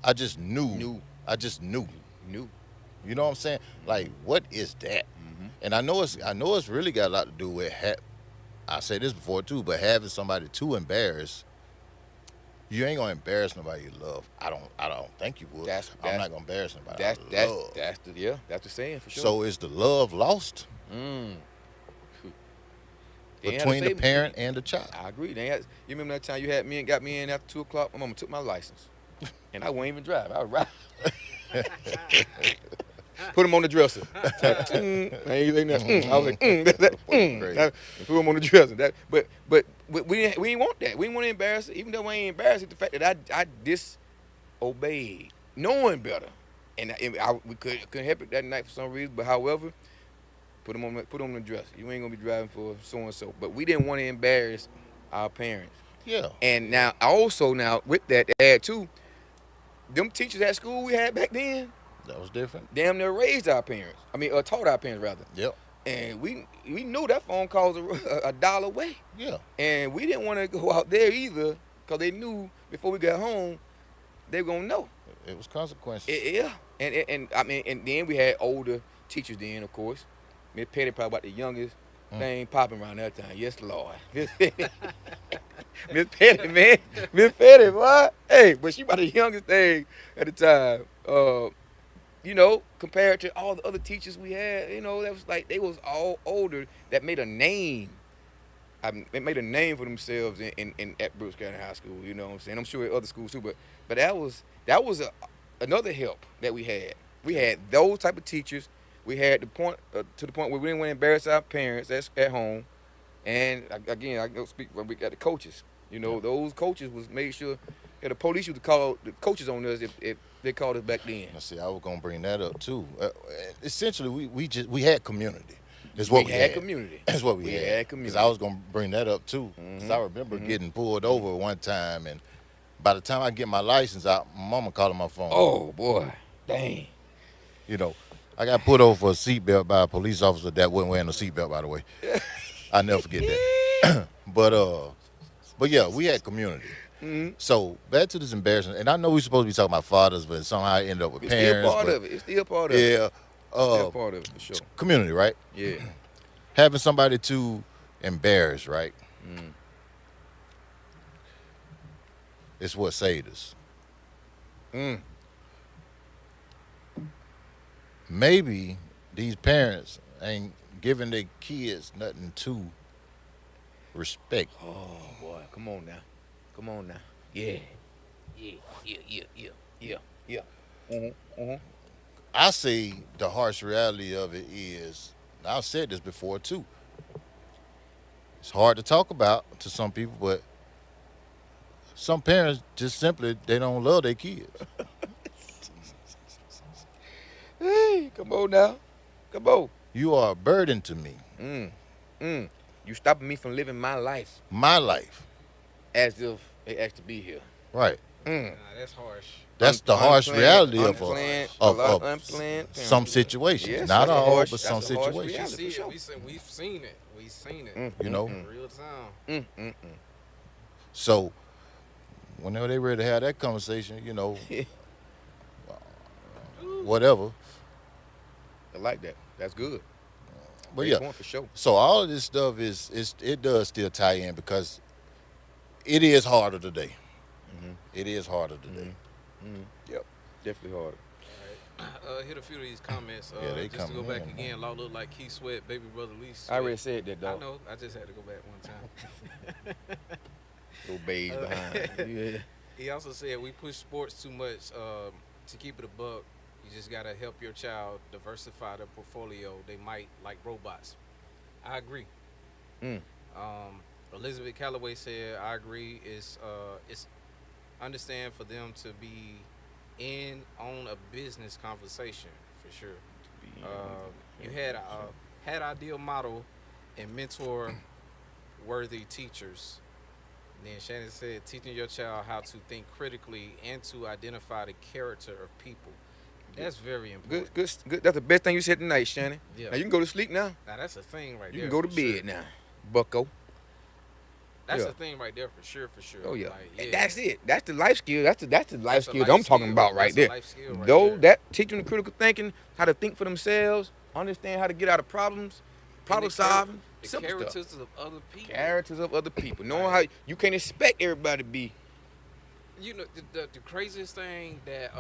I just knew. I just knew.
New.
You know what I'm saying? Like, what is that? And I know it's really got a lot to do with, I said this before too, but having somebody too embarrassed, you ain't gonna embarrass nobody you love. I don't think you would. I'm not gonna embarrass nobody I love.
That's the saying for sure.
So is the love lost between the parent and the child?
I agree. You remember that time you had me and got me in after 2:00? My mama took my license, and I wouldn't even drive. I would ride. Put him on the dresser. I was like, put him on the dresser. But we didn't want that. We didn't want to embarrass it. Even though we ain't embarrassed, the fact that I disobeyed, knowing better, and we couldn't help it that night for some reason. But however, put him on the dresser. You ain't gonna be driving for so and so. But we didn't want to embarrass our parents.
Yeah.
And now with that, add too, them teachers at school we had back then,
That was different.
damn near raised our parents. I mean, taught our parents rather.
Yep.
And we knew that phone call was a dollar away.
Yeah.
And we didn't want to go out there either because they knew before we got home, they were going to know.
It was consequences.
Yeah. And I mean, and then we had older teachers then, of course. Miss Petty probably about the youngest thing popping around that time. Yes, Lord. Miss Petty. Miss Petty, man. Miss Petty, what? Hey, but she about the youngest thing at the time. Compared to all the other teachers we had, that was like they was all older that made a name. They made a name for themselves in at Brooks County High School. You know what I'm saying? I'm sure at other schools too, but that was another help that we had. We had those type of teachers. We had to the point where we didn't want to embarrass our parents at home. And again, I go speak when we got the coaches. Those coaches was made sure that the police used to call the coaches on us if they called us back then.
Now, see, I was gonna bring that up too. Essentially, we had community. That's what we had.
Community.
That's what we had.
Community.
Because I was gonna bring that up too. Because I remember getting pulled over one time, and by the time I get my license out, my mama calling my phone.
Oh boy, dang.
I got pulled over for a seatbelt by a police officer that wasn't wearing a seatbelt, by the way. I never forget that. But yeah, we had community. So back to this embarrassment, and I know we're supposed to be talking about fathers, but somehow I end up with
It's
parents.
still part of it. It's still part of it.
Yeah,
Still part of it for sure.
community, right?
Yeah.
Having somebody to embarrass, right? It's what saved us. Maybe these parents ain't giving their kids nothing to respect.
Oh boy, come on now. Yeah.
I say the harsh reality of it is, and I've said this before too, it's hard to talk about to some people, but some parents just simply, they don't love their kids.
Hey, come on now. Come on.
You are a burden to me.
You stopping me from living my life
My life.
as if they asked to be here.
Right.
Nah, that's harsh.
That's the harsh reality of
unplanned
some situations.
Yes,
Not
that's a
all,
harsh-
but some
that's a harsh
situations.
reality.
We've seen it. We've seen it.
You know?
In real time.
So whenever they ready to have that conversation, whatever.
I like that. That's good.
But
Great
yeah.
point for sure.
So all of this stuff it does still tie in because it is harder today. It is harder today.
Yep. Definitely hard.
Hit a few of these comments.
Yeah, they
just to go
coming
back
in,
again, Law look like Keith Sweat, baby brother Lee Sweat.
I already said that,
I
dog.
know. I just had to go back one time.
Little beige behind. Yeah.
He also said we push sports too much. To keep it a buck, you just gotta help your child diversify their portfolio. They might like robots. I agree. Elizabeth Calloway said, I agree. It's understand for them to be in on a business conversation for sure. You had ideal model and mentor worthy teachers. And then Shannon said, teaching your child how to think critically and to identify the character of people. That's very important.
Good. That's the best thing you said tonight, Shannon.
Yeah.
Now you can go to sleep now.
Now that's a thing right there.
You can go to
for
bed
sure.
now, bucko.
That's
Yeah.
a thing right there for sure.
Oh yeah.
Like,
And that's it. That's the life skill. That's the life
That's a
skill
life
I'm talking
skill.
about right
That's a
there.
life skill right
Though
there.
that teaching the critical thinking, how to think for themselves, understand how to get out of problems, problem solving,
The
simple
characters
stuff.
of other people.
Characters of other people. Knowing how you can't expect everybody to be.
You know, the craziest thing that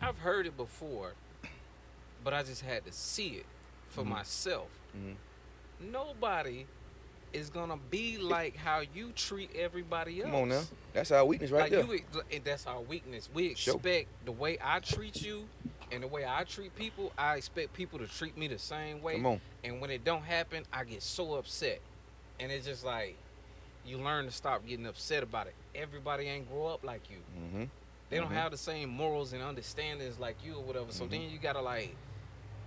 I've heard it before, but I just had to see it for myself. Nobody is gonna be like how you treat everybody else.
Come on now. That's our weakness right there.
And that's our weakness. We
Sure.
expect the way I treat you and the way I treat people, I expect people to treat me the same way.
Come on.
And when it don't happen, I get so upset. And it's just like, you learn to stop getting upset about it. Everybody ain't grow up like you. They don't have the same morals and understandings like you or whatever. So then you gotta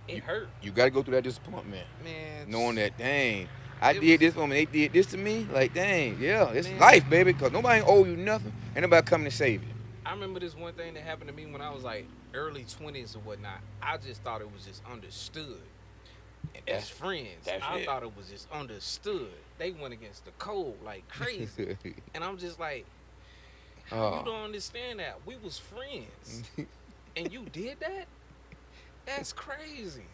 it hurt.
You got to go through that disappointment,
Man.
knowing that, dang, I did this for them, and they did this to me. Like, dang, yeah, it's
Man.
life, baby. Cause nobody owe you nothing. Ain't nobody coming to save you.
I remember this one thing that happened to me when I was like early 20s or whatnot. I just thought it was just understood. As friends, I thought it was just understood. They went against the code like crazy, and I'm just like, you don't understand that we was friends, and you did that. That's crazy.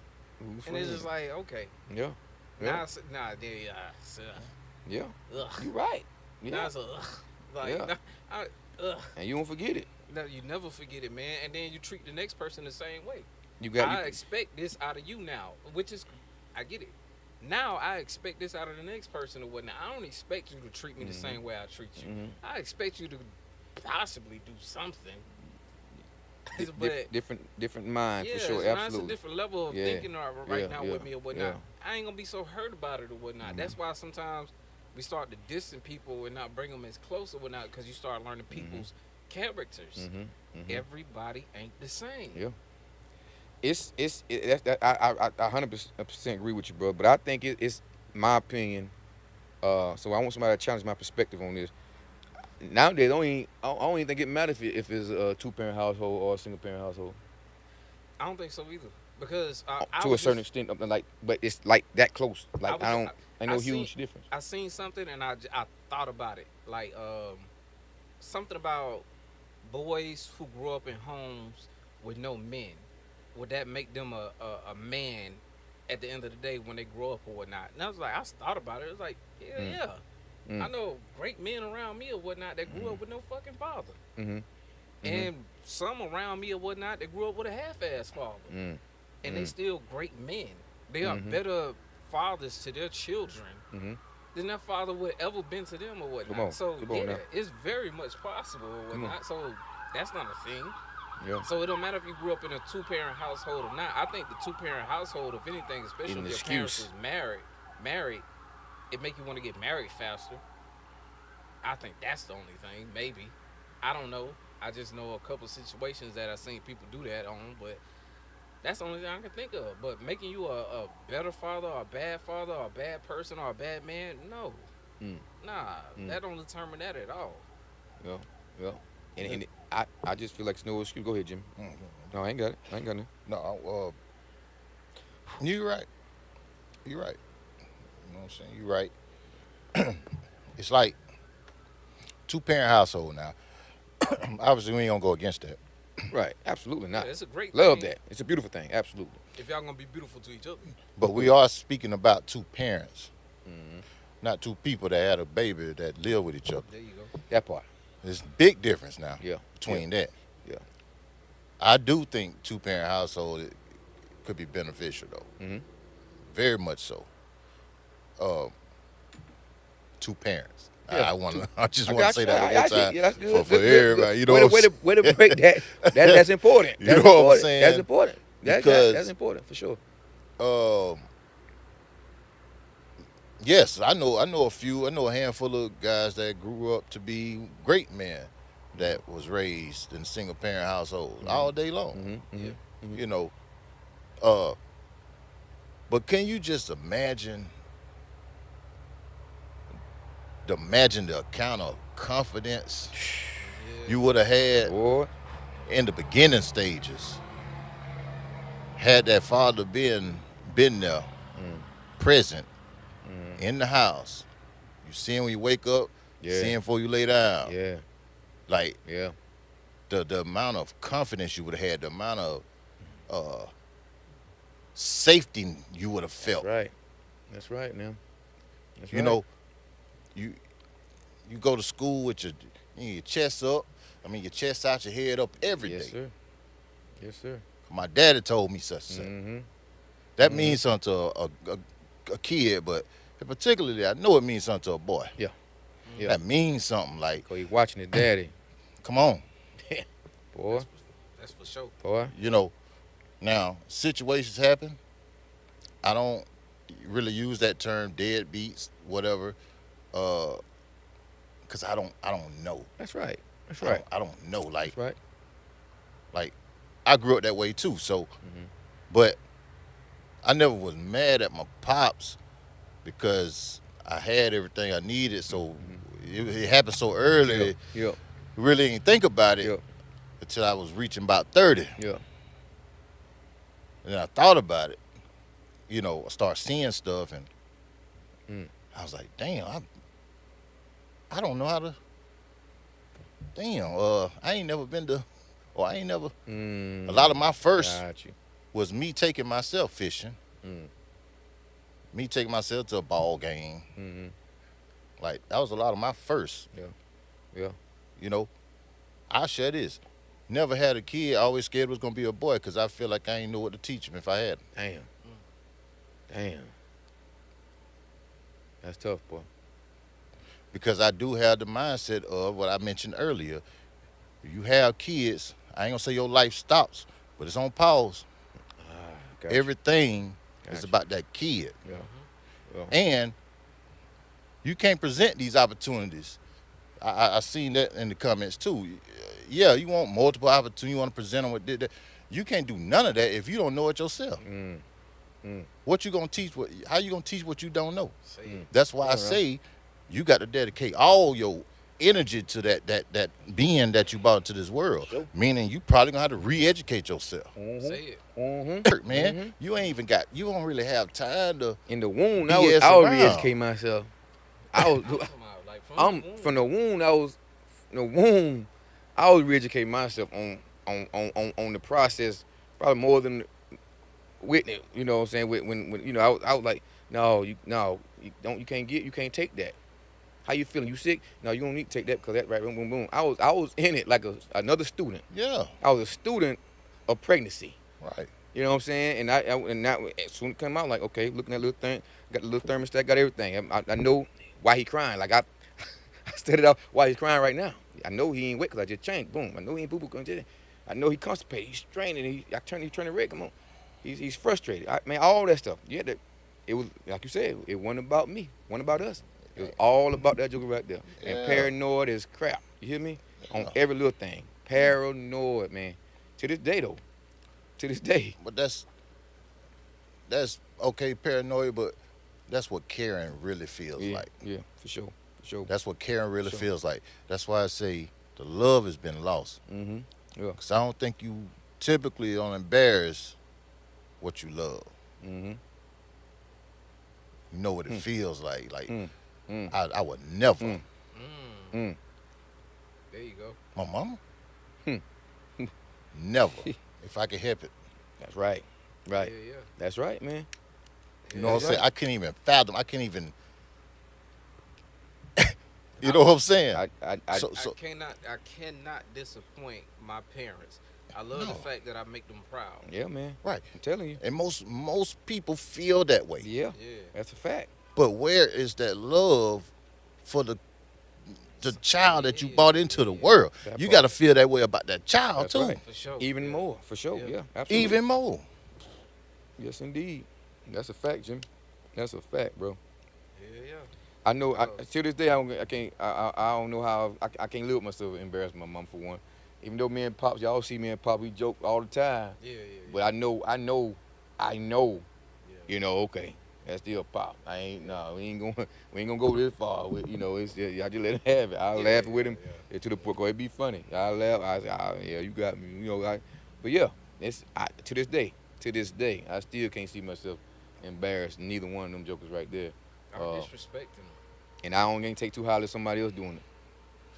And it's just like, okay,
Yeah.
nah,
Yeah.
ugh.
You right. Yeah.
Nah, it's a ugh. Like,
Yeah.
ugh.
And you won't forget it.
No, you never forget it, man. And then you treat the next person the same way.
I
Expect this out of you now, which is, I get it. Now I expect this out of the next person or whatnot. I don't expect you to treat me the same way I treat you. I expect you to possibly do something. But
different mind
yeah,
for sure.
it's
Absolutely.
a different level of
Yeah.
thinking right now with me or whatnot.
Yeah.
I ain't gonna be so hurt about it or whatnot. That's why sometimes we start to distance people and not bring them as close or whatnot because you start learning people's characters. Everybody ain't the same.
Yeah. I 100% agree with you, bro. But I think it's my opinion. So I want somebody to challenge my perspective on this. Nowadays, I don't even think it matters if it's a 2-parent household or a single-parent household.
I don't think so either because
To a certain extent, like, but it's like that close. Like ain't no huge difference.
I seen something and I thought about it, like something about boys who grew up in homes with no men. Would that make them a man at the end of the day when they grow up or whatnot? And I was like, I thought about it. It was like, yeah. I know great men around me or whatnot that grew up with no fucking father. And some around me or whatnot that grew up with a half-ass father. And they still great men. They are better fathers to their children than their father would ever been to them or whatnot. Come on now. It's very much possible or whatnot. So that's not a thing.
Yeah.
So it don't matter if you grew up in a 2-parent household or not. I think the 2-parent household, if anything, especially if your parents was married, it make you want to get married faster. I think that's the only thing. Maybe. I don't know. I just know a couple situations that I've seen people do that on, but that's the only thing I can think of. But making you a better father or a bad person or a bad man, no. That don't determine that at all.
Yeah. And I just feel like it's no excuse. Go ahead, Jim. No, I ain't got it. I ain't got it.
No, you're right. You're right. You know what I'm saying? You're right. It's like 2-parent household now. Obviously, we ain't gonna go against that.
Right. Absolutely not.
Yeah, it's a great
Love
thing.
that. It's a beautiful thing. Absolutely.
If y'all gonna be beautiful to each other.
But we are speaking about 2 parents, not 2 people that had a baby that live with each other.
There you go.
That part.
There's a big difference now
Yeah.
between that.
Yeah.
I do think 2-parent household could be beneficial though. Very much so. 2 parents.
Yeah,
I just want to say that one more time.
Yeah, that's good.
For everybody. You know
way to break that. That's important.
You
That's
know what I'm
important.
saying?
That's important. That's important for sure.
Yes, I know a handful of guys that grew up to be great men that was raised in single parent households all day long. You know, but can you just imagine the kind of confidence you would have had in the beginning stages had that father been there, present in the house. You see him when you wake up, see him before you lay down.
Yeah.
Like
Yeah.
the amount of confidence you would have had, the amount of safety you would have felt.
That's right, man. That's
You know, you go to school with your chest up. I mean, your chest out, your head up every day.
Yes, sir.
My daddy told me such and such. That means something to a kid, but particularly I know it means something to a boy.
Yeah.
That means something. Like,
So he's watching his daddy.
come on.
Boy.
That's for sure.
Boy.
You know, now situations happen. I don't really use that term, deadbeats, whatever, because I don't know.
That's right. That's right.
I don't know. Like,
That's right.
like I grew up that way too. So, but I never was mad at my pops because I had everything I needed. So it happened so early.
Yep.
Really didn't think about it
Yep.
until I was reaching about 30.
Yep.
And then I thought about it. I started seeing stuff, and
Mm.
I was like, damn, I don't know how to. Damn, I ain't never been to, or I ain't never. A lot of my first
Got you.
was me taking myself fishing,
Mm.
me taking myself to a ball game.
Mm-hmm.
Like, that was a lot of my first.
Yeah.
I share this. Never had a kid, always scared it was going to be a boy because I feel like I ain't know what to teach him if I had him.
Damn. That's tough, boy.
Because I do have the mindset of what I mentioned earlier. You have kids, I ain't going to say your life stops, but it's on pause.
Got you.
Everything
Got
is
you.
about that kid.
Yeah.
And you can't present these opportunities. I seen that in the comments too. Yeah, you want multiple opportunities. You want to present them with that. You can't do none of that if you don't know it yourself. What you gonna teach? How you gonna teach what you don't know? That's why I say you got to dedicate all your energy to that being that you brought into this world.
Sure.
Meaning you probably gonna have to re-educate yourself.
Say it.
Man, you don't really have time to.
In the womb,
BS
I was
around.
re-educate myself. From the womb, I was re-educating myself on the process, probably more than Whitney. You know what I'm saying? When I was like, you can't take that. How you feeling? You sick? No, you don't need to take that because that right, boom, boom, boom. I was in it like another student.
Yeah.
I was a student of pregnancy.
Right.
You know what I'm saying? And now as soon as it came out, like, okay, looking at the little thing, got the little thermostat, got everything. I know why he crying. Like I studied out why he's crying right now. I know he ain't wet because I just changed. Boom. I know he ain't boo boo. I know he constipated. He's straining. He's turning red. Come on. He's frustrated. All that stuff. Yeah, it was like you said. It wasn't about me. It wasn't about us. It was all about that joker right there.
Yeah.
And paranoid is crap. You hear me?
Yeah.
On every little thing. Paranoid, man. To this day, though. To this day.
But that's okay, paranoid, but that's what caring really feels like.
Yeah, for sure.
That's what caring really
Sure.
feels like. That's why I say the love has been lost.
Mm-hmm. Yeah.
Because I don't think you typically don't embarrass what you love.
Mm-hmm.
You know what it feels like. Like,
Mm.
I would never.
Mm.
There you go.
My mama?
Hmm.
Never. If I could help it.
That's right. Right.
Yeah.
That's right, man.
You know what I'm saying?
right.
I can't even fathom. I can't even. You know what I'm saying?
I
I cannot disappoint my parents. I love the
No.
fact that I make them proud.
yeah, man.
Right.
I'm telling you.
And most people feel that way.
Yeah.
Yeah.
That's a fact.
But where is that love for the child that you brought into the world?
That
You
part.
got to feel that way about that child
That's
too.
right.
For sure.
Even
Yeah.
more, for sure.
Yeah.
Yeah, absolutely.
Even more.
Yes, indeed. That's a fact, Jim. That's a fact, bro.
Yeah.
I know. To this day, I can't. I don't know how. I can't live with myself and embarrass my mom for one. Even though me and Pops, y'all see me and Pop, we joke all the time.
Yeah.
But I know.
Yeah.
You know, okay, that's still Pop. We ain't gonna go this far. It's just, I just let him have it. I'll laugh with him to the point where it be funny. I laugh. I say, yeah, you got me. But yeah, to this day, I still can't see myself embarrassed. Neither one of them jokers right there.
I'm disrespecting them.
And I don't ain't take too highly somebody else doing it.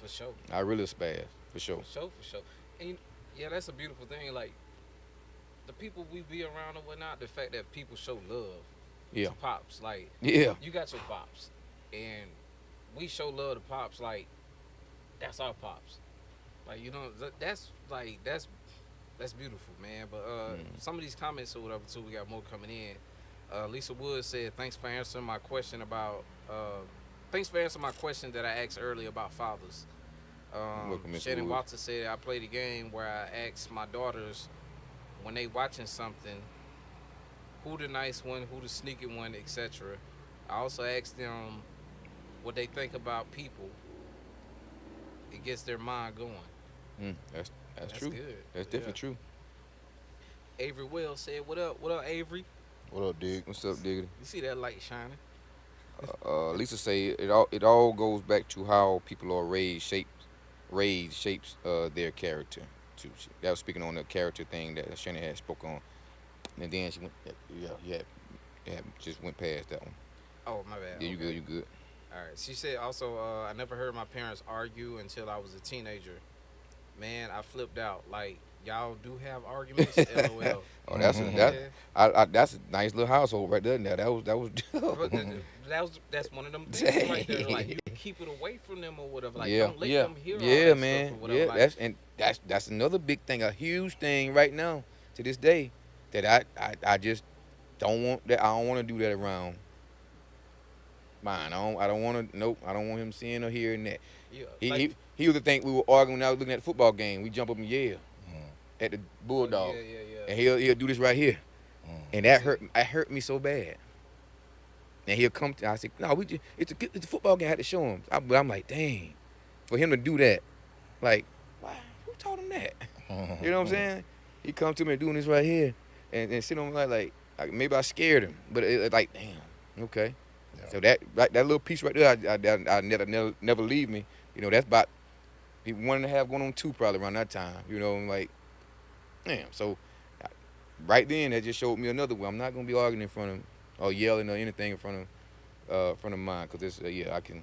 For sure.
I really spaz, for sure.
For sure. And yeah, that's a beautiful thing. Like the people we be around and whatnot, the fact that people show love
Yeah.
to Pops. Like
Yeah.
you got your Pops, and we show love to Pops. Like that's our Pops. Like that's beautiful, man. But some of these comments or whatever too, we got more coming in. Lisa Wood said, "Thanks for answering my question about." Thanks for answering my question that I asked earlier about fathers.
Welcome, Miss
Shannon
Wood.
Watson said, I played a game where I asked my daughters when they watching something, who the nice one, who the sneaky one, etc. I also asked them what they think about people. It gets their mind going.
That's true.
Good.
That's definitely true.
Avery Wells said, what up, Avery?
What up, dude?
What's up, Diggity?
You see that light shining?
Lisa say it all goes back to how people are raised shapes their character too. That was speaking on the character thing that Shannon had spoke on, and then she went, yeah, just went past that one.
Oh, my bad.
Yeah, you good,
Okay.
you good.
All right. She said also, I never heard my parents argue until I was a teenager. Man, I flipped out. Like, y'all do have arguments? LOL.
Oh, that's a that
Yeah.
that's a nice little household right there. Now that was
But that's one of them things right there. Like, you keep it away from them or whatever. Like,
yeah,
don't let
yeah,
them hear all
yeah,
that stuff
man,
or whatever.
yeah.
Like,
That's another big thing, a huge thing right now to this day that I just don't want that. I don't want to do that around mine. I don't want to. Nope. I don't want him seeing or hearing that.
yeah,
He
like,
he he used to think we were arguing when I was looking at the football game. We jump up and yell at the
oh
bulldog,
yeah, yeah, yeah.
and he'll do this right here, and that
See,
hurt me so bad. And he'll come to. I said, no, it's a football game. I had to show him. But I'm like, dang, for him to do that, like, why? Who taught him that? You know what I'm saying? He come to me doing this right here, and sit on me like maybe I scared him, but it like, damn, okay.
Yeah.
So that little piece right there, I never leave me. You know, that's about 1.5 going on 2 probably around that time. You know, like, damn. So right then, that just showed me another way. I'm not gonna be arguing in front of him or yelling or anything in front of mine, cause it's I can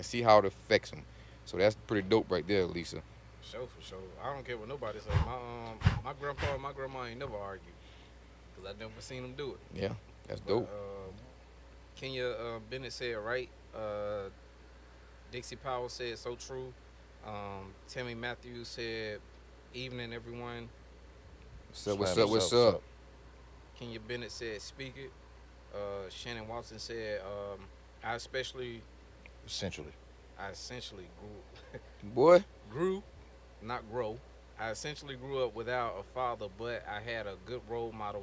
see how it affects him. So that's pretty dope right there, Lisa.
for sure. I don't care what nobody say. My grandpa and my grandma ain't never argued because I never seen them do it.
Yeah, that's
But
dope.
Kenya Bennett said right. Dixie Powell said so true. Tammy Matthews said evening everyone.
What's up?
Kenya Bennett said speak it. Shannon Watson said I especially
Essentially.
I essentially
Boy,
grew, not grow. I essentially grew up without a father, but I had a good role model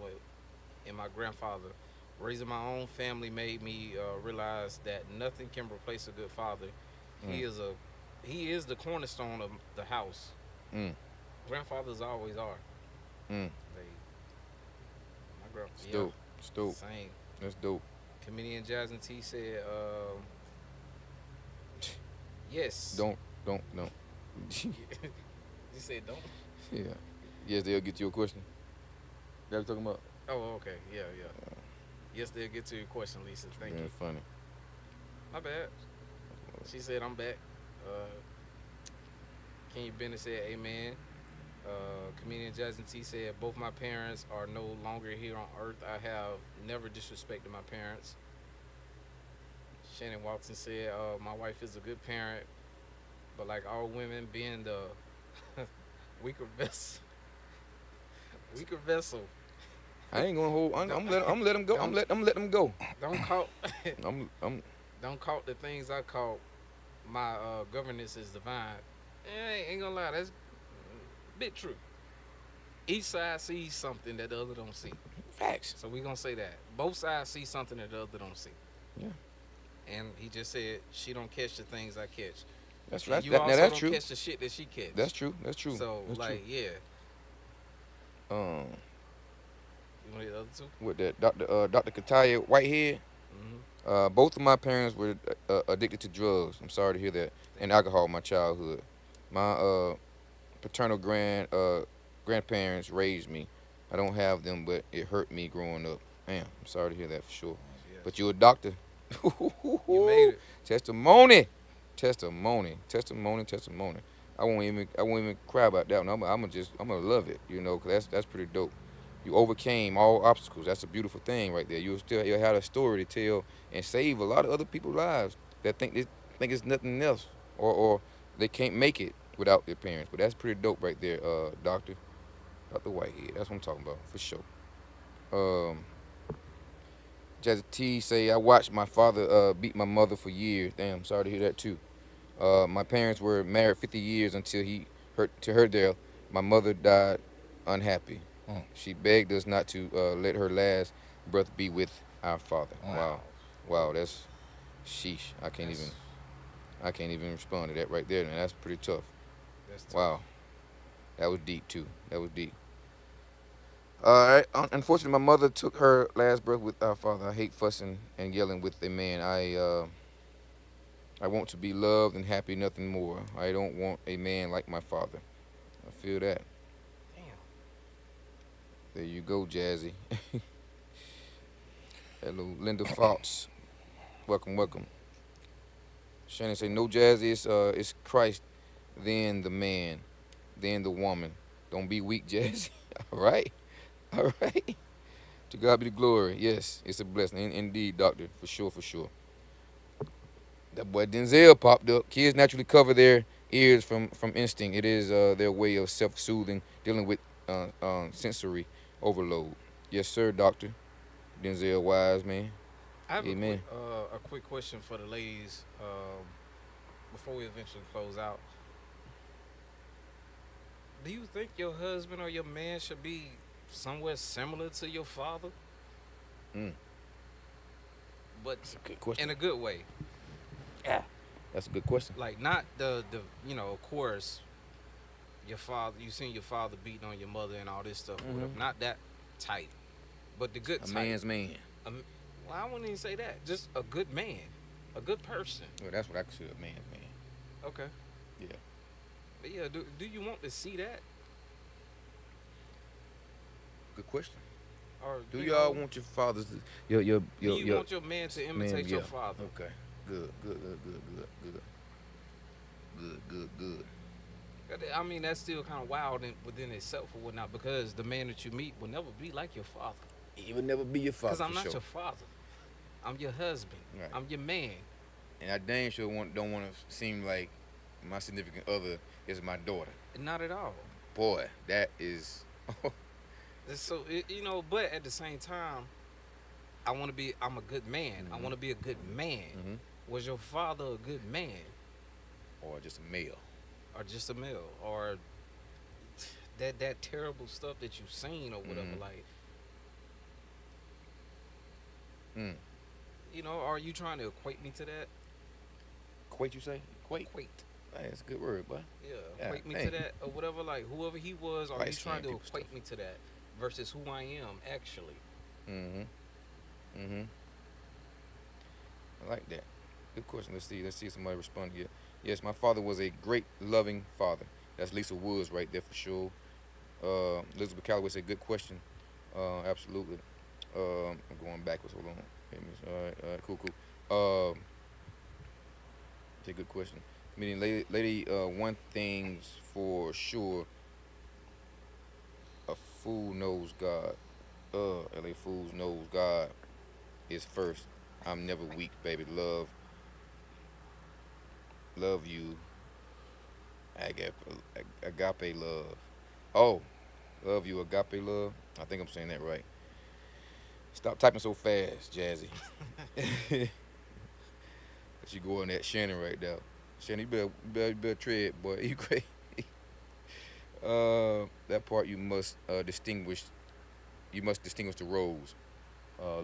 in my grandfather. Raising my own family made me realize that nothing can replace a good father. He
Mm.
is a he is the cornerstone of the house.
mm,
Grandfathers always are.
mm.
They, my grand,
It's
yeah,
dope. It's dope.
same.
That's dope.
Comedian Jasmine T said, yes.
Don't.
You said don't.
Yeah. Yes, they'll get you a question. That what you talking about?
Oh, okay. Yeah, yeah. Yes, they'll get to your question, Lisa. Thank
Very
you.
funny.
My bad. She said I'm back. Kenya Bennett said amen. Comedian Jasmine T said both my parents are no longer here on earth. I have never disrespected my parents. Shannon Watson said my wife is a good parent, but like all women, being the weaker vessel, weaker vessel.
I ain't gonna hold. I'm let them go. I'm let them go.
Don't call,
I'm
don't call the things I call my governance is divine. Ain't gonna lie, that's bit true. Each side sees something that the other don't see.
facts.
So we gonna say that both sides see something that the other don't see.
Yeah.
And he just said she don't catch the things I catch.
That's
And
right.
you
Now
also
that's
don't
true.
catch the shit that she catch.
That's true. That's true.
So
That's
like yeah,
true.
you want the other two?
With that Dr. Kataya Whitehead. Both of my parents were addicted to drugs. I'm sorry to hear that, and alcohol in my childhood. My paternal grandparents raised me. I don't have them, but it hurt me growing up. Damn, I'm sorry to hear that for sure.
Yes.
But you're a doctor.
You made it.
Testimony. I won't even cry about that one. I'm gonna love it, cause that's pretty dope. You overcame all obstacles. That's a beautiful thing right there. You'll have a story to tell and save a lot of other people's lives that think it's nothing else, or they can't make it without their parents. But that's pretty dope right there, Dr. Whitehead. That's what I'm talking about for sure. Um, Jazzy T say I watched my father beat my mother for years. Damn, sorry to hear that too. My parents were married 50 years until he hurt to her death. My mother died unhappy.
Mm.
She begged us not to let her last breath be with our father.
Wow.
Wow, that's sheesh.
That's-
I can't even respond to that right there. And that's pretty tough.
That's tough.
Wow, that was deep too. That was deep. All right. Unfortunately, my mother took her last breath with our father. I hate fussing and yelling with a man. I want to be loved and happy, nothing more. I don't want a man like my father. I feel that.
Damn.
There you go, Jazzy. Hello, Linda Fox. Welcome, welcome. Shannon say no, Jazzy. It's Christ, then the man, then the woman. Don't be weak, Jazzy. All right, all right. To God be the glory. Yes, it's a blessing. Indeed, doctor. For sure, for sure. That boy Denzel popped up. Kids naturally cover their ears from instinct. It is their way of self-soothing, dealing with sensory overload. Yes, sir, doctor. Denzel Wise, man.
I have
Amen.
a quick question for the ladies before we eventually close out. Do you think your husband or your man should be somewhere similar to your father,
Mm,
but
that's a good
in
question.
a good way?
Yeah, that's a good question.
Like not the of course your father, you seen your father beating on your mother and all this stuff or whatever.
Hmm.
Not that type, but the good
A
type.
man's man.
Um, well, I wouldn't even say that. Just a good man, a good person.
Well, that's what I consider a man's man.
Okay.
Yeah.
But yeah, do you want to see that,
Good question.
or
Do y'all want your fathers to your
do you
your
want your man to
man?
imitate
Yeah.
your father?
Okay. Good. Good. Good. Good. Good. Good. Good. Good. Good.
I mean, that's still kind of wild within itself or whatnot, because the man that you meet will never be like your father.
He would never be your
Because
father
I'm
for
not
sure.
your father. I'm your husband.
Right.
I'm your man.
And I dang sure don't want to seem like my significant other is my daughter.
Not at all.
Boy, that is.
So but at the same time, I want to be. I'm a good man. I
Mhm.
want to be a good man.
Mhm.
Was your father a good man,
Or just a male.
or just a male, or that terrible stuff that you've seen or whatever?
Mhm.
Like,
Mm.
are you trying to equate me to that?
Quate, you say? Quate.
Equate.
Hey, that's a good word, boy.
Yeah,
Yeah.
equate me
Hey.
to that or whatever. Like whoever he was, are
Light
you trying
skinned
to
people
equate
stuff.
me to that versus who I am actually?
Mhm. Mhm. I like that. Good question. Let's see. Let's see if somebody respond yet. Yes, my father was a great, loving father. That's Lisa Woods right there for sure. Elizabeth Calloway said, "Good question." Absolutely. I'm going backwards. Hold on. All right. Cool. Cool. It's a good question. Meaning, lady. One thing's for sure: a fool knows God. LA fools knows God is first. I'm never weak, baby. Love you. Agape, agape love. Oh, love you, agape love. I think I'm saying that right. Stop typing so fast, Jazzy. She going at Shannon right now. Shannon, you better tread, boy. You crazy. That part you must distinguish. You must distinguish the roles.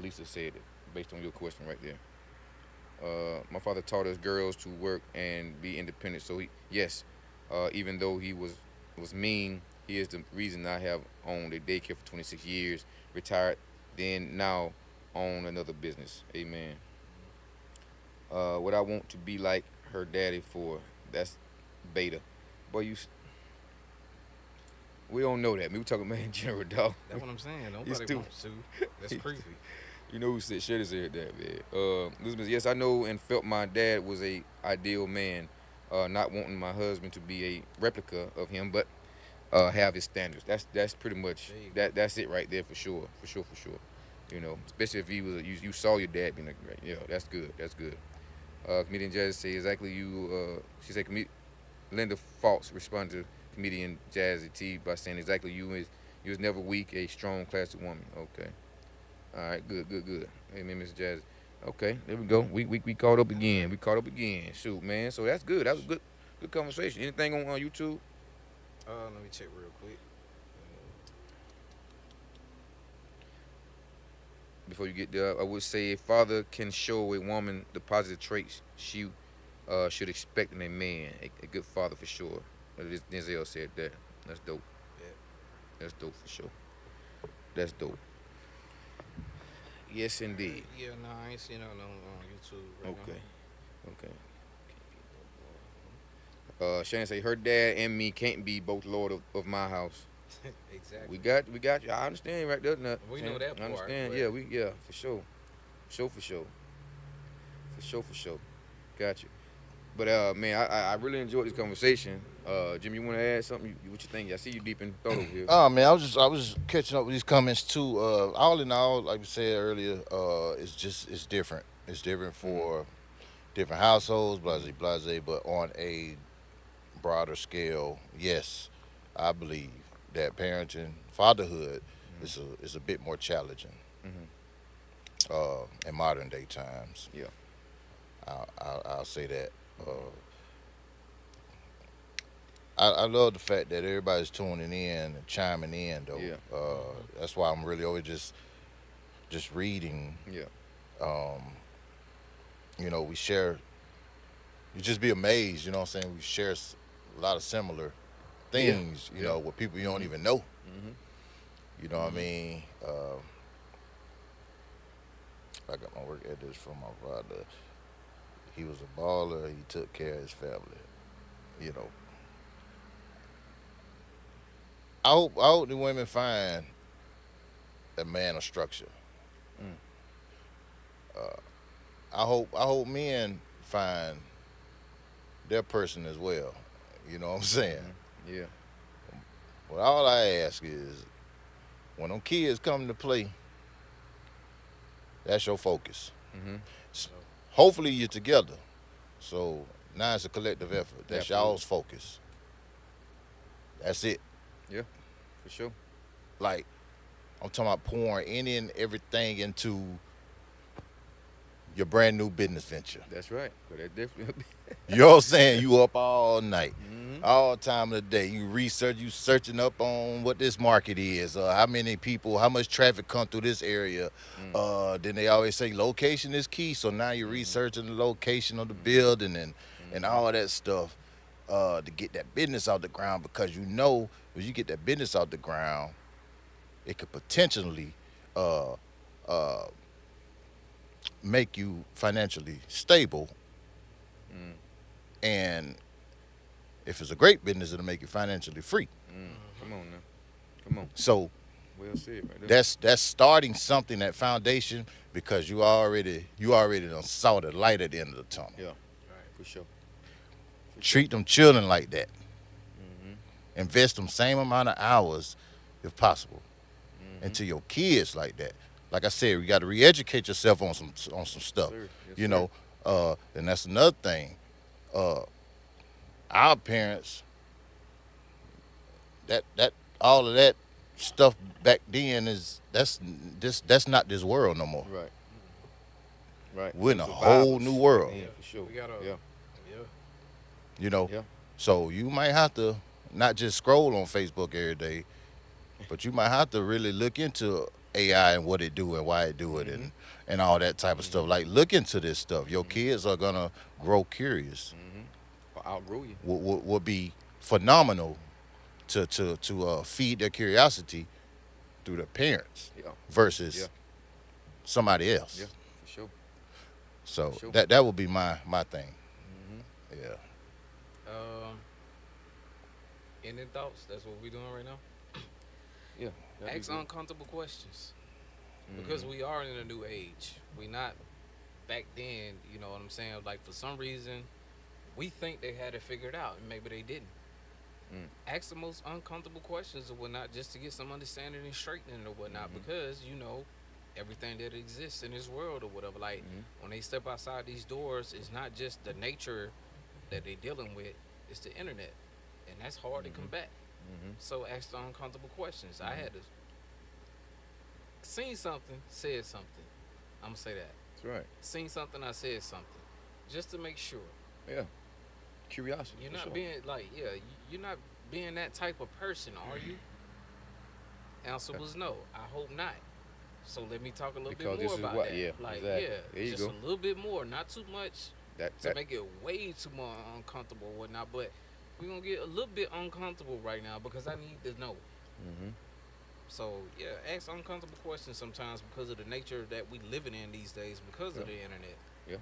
Lisa said it based on your question right there. My father taught us girls to work and be independent. So yes, even though he was mean, he is the reason I have owned a daycare for 26 years, retired, then now own another business. Amen. What I want to be like her daddy for, that's beta. Boy, we don't know that. We talking about in general, dog.
That's what I'm saying.
You
Nobody
stupid.
wants to. That's creepy.
You know who should have said that, man. Elizabeth, yes, I know and felt my dad was a ideal man. Not wanting my husband to be a replica of him, but have his standards. That's pretty much
There you go.
that's it right there for sure, for sure, for sure. You know, especially if he was you saw your dad being like, yeah, that's good, that's good. Comedian Jazz say exactly you. She said, Linda Fox responded to comedian Jazzy T by saying exactly you was never weak, a strong, classy woman. Okay. All right, good. Amen, Miss Jazz. Okay, there we go. We caught up again. We caught up again. Shoot, man. So that's good. That was good conversation. Anything on YouTube
Let me check real quick.
before you get there? I would say a father can show a woman the positive traits she should expect in a man. A good father for sure. Denzel said that. That's dope.
Yeah.
That's dope for sure. That's dope. Yes, indeed.
Yeah, no, I ain't seen nothing on YouTube right
Okay. Okay. Shannon say her dad and me can't be both lord of my house.
now. Exactly.
We got you. I understand right there. Now,
We know
Shannon.
that
I
part,
understand.
but
Yeah, for sure. For sure. Got you. But man, I really enjoyed this conversation. Jim, you want to add something? What you think? I see you deep in thought over here.
Oh man, I was catching up with these comments too. All in all, like we said earlier, it's different. It's different for different households, blase. But on a broader scale, yes, I believe that parenting, fatherhood, is a bit more challenging
Mm-hmm.
in modern day times.
Yeah.
I'll say that. Uh, I love the fact that everybody's tuning in and chiming in though.
Yeah.
That's why I'm really always just reading.
Yeah.
Um, we share. You just be amazed. You know what I'm saying? We share a lot of similar
Yeah.
things.
Yeah.
With people you don't even know.
Mm-hmm.
You know what I mean? I got my work ethics from my father. He was a baller. He took care of his family. You know. I hope the women find a man of structure.
Mm.
Uh, I hope men find their person as well. You know what I'm saying?
Mm-hmm. Yeah.
Well, all I ask is when them kids come to play, that's your focus.
Mm-hmm.
S- Hopefully you're together. So now it's a collective effort. That's
Absolutely.
y'all's focus. That's it.
Yeah. For sure.
Like I'm talking about pouring any and everything into your brand new business venture.
That's right. But that definitely.
You know what I'm saying? You up all night,
Mm-hmm.
all time of the day. You searching up on what this market is, how many people, how much traffic come through this area.
Mm.
Then they always say location is key. So now you're researching the location of the building and all that stuff to get that business out the ground because when you get that business out the ground, it could potentially uh, uh, make you financially stable.
Mm.
And if it's a great business, it'll make you financially free.
Mm. Come on now. Come on.
So
Well said right there.
that's starting something, that foundation, because you already done saw the light at the end of the tunnel.
Yeah.
right.
For sure.
Treat them children like that.
Mm-hmm.
Invest them same amount of hours, if possible,
Mm-hmm.
into your kids like that. Like I said, you got to re-educate yourself on some stuff.
Sir. Yes,
You
sir.
know, and that's another thing. Our parents, that all of that stuff back then that's not this world no more.
Right. Right.
We're in a
Survivors
whole new
back
world.
then, for sure.
We gotta,
Yeah.
yeah.
You know,
Yeah.
so you might have to not just scroll on Facebook every day, but you might have to really look into AI and what it do and why it do it and all that type of stuff. Like look into this stuff. Your kids are gonna grow curious.
Mm-hmm. Or outgrow you.
Will be phenomenal to feed their curiosity through their parents
Yeah.
versus
Yeah.
somebody else.
Yeah. For sure.
So
Sure.
that would be my thing.
Mm-hmm.
Yeah.
Any thoughts? That's what we're doing right now.
Yeah. that'd be
Ask
good.
uncomfortable questions because we are in a new age. We not back then. You know what I'm saying? Like for some reason, we think they had it figured out, and maybe they didn't.
Mm.
Ask the most uncomfortable questions or whatnot, just to get some understanding and straightening or whatnot.
Mhm.
Because everything that exists in this world or whatever. Like
Mhm.
when they step outside these doors, it's not just the nature that they're dealing with; it's the internet, and that's hard to combat.
Mm-hmm.
So ask the uncomfortable questions. I had to seen something, said something. I'm gonna say that.
That's right.
Seen something, I said something, just to make sure.
Yeah. Curiosity.
You're
for
not
sure.
being you're not being that type of person, are you? Answer was no. I hope not. So let me talk a little
Because
bit
this
more
is
about
what-
that.
yeah,
Like
exactly.
yeah,
There you
just
go.
a little bit more, not too much
That,
to
that
make it way too more uncomfortable or whatnot. But we're gonna get a little bit uncomfortable right now because I need to know.
Mm-hmm.
So yeah, ask uncomfortable questions sometimes because of the nature that we living in these days because of the internet.
Yeah.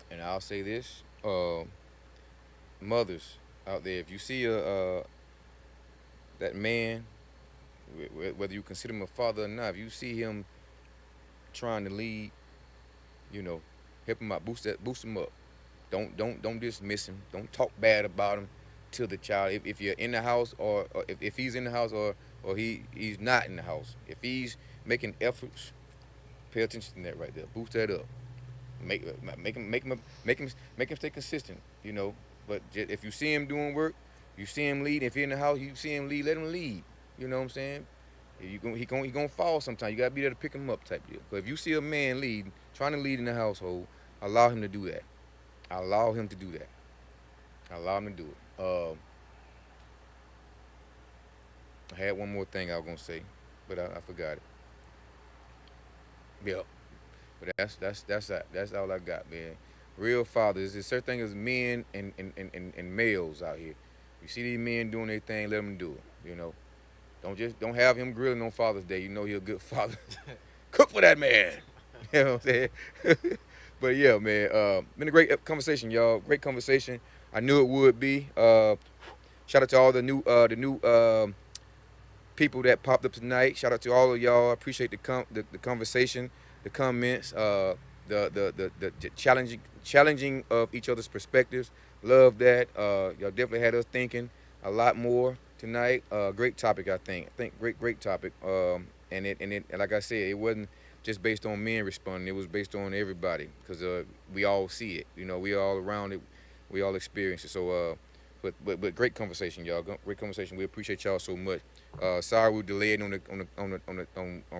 And I'll say this, mothers out there, if you see that man, whether you consider him a father or not, if you see him trying to lead, you know, help him out, boost him up. Don't dismiss him. Don't talk bad about him to the child. If you're in the house, or if he's in the house, or he's not in the house, if he's making efforts, pay attention to that right there. Boost that up. Make him stay consistent. You know. But if you see him doing work, you see him lead. If you're in the house, you see him lead. Let him lead. You know what I'm saying? He gonna fall sometime. You gotta be there to pick him up, type deal. But if you see a man lead, trying to lead in the household, allow him to do that. Allow him to do that. Allow him to do it. I had one more thing I was gonna say, but I forgot it. Yeah, but that's all I got, man. Real fathers. There's certain things as men and males out here. You see these men doing their thing, let them do it. You know, don't have him grilling on Father's Day. You know he a good father. Cook for that man. You know what I'm saying? But yeah, man, been a great conversation, y'all. Great conversation. I knew it would be. Shout out to all the new people that popped up tonight. Shout out to all of y'all. I appreciate the conversation, the comments, the challenging of each other's perspectives. Love that. Y'all definitely had us thinking a lot more tonight. Great topic, I think. Great topic. And like I said, it wasn't just based on men responding. It was based on everybody because we all see it. You know, we all around it. We all experience it. So, but great conversation, y'all. Great conversation. We appreciate y'all so much. Sorry we delayed on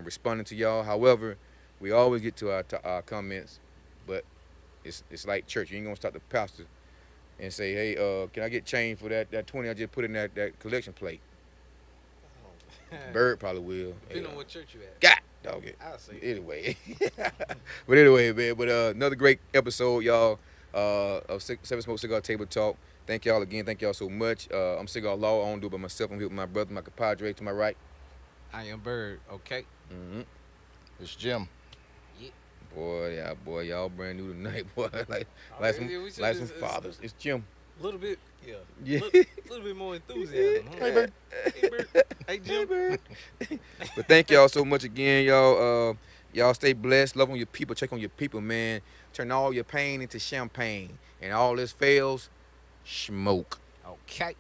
responding to y'all. However, we always get to our comments, but it's like church. You ain't gonna stop the pastor and say, hey, can I get change for that 20 I just put in that collection plate? Bird probably will.
Depending on what church you at.
God dog it.
I'll say.
Anyway, but anyway, man. But another great episode, y'all, of Seven Smoke Cigar Table Talk. Thank y'all again. Thank y'all so much. I'm Cigar Law. I don't do it by myself. I'm here with my brother, my compadre to my right.
I am Bird. Okay.
Mm-hmm.
It's Jim.
Yeah.
Boy, y'all brand new tonight, boy. like some fathers. It's Jim.
A little bit, yeah.
Yeah.
Little bit more enthusiasm. Huh?
Hey, Bird.
Hey, Bird. Hey, Jim.
But thank y'all so much again, y'all. Y'all stay blessed. Love on your people. Check on your people, man. Turn all your pain into champagne. And all this fails, smoke.
Okay.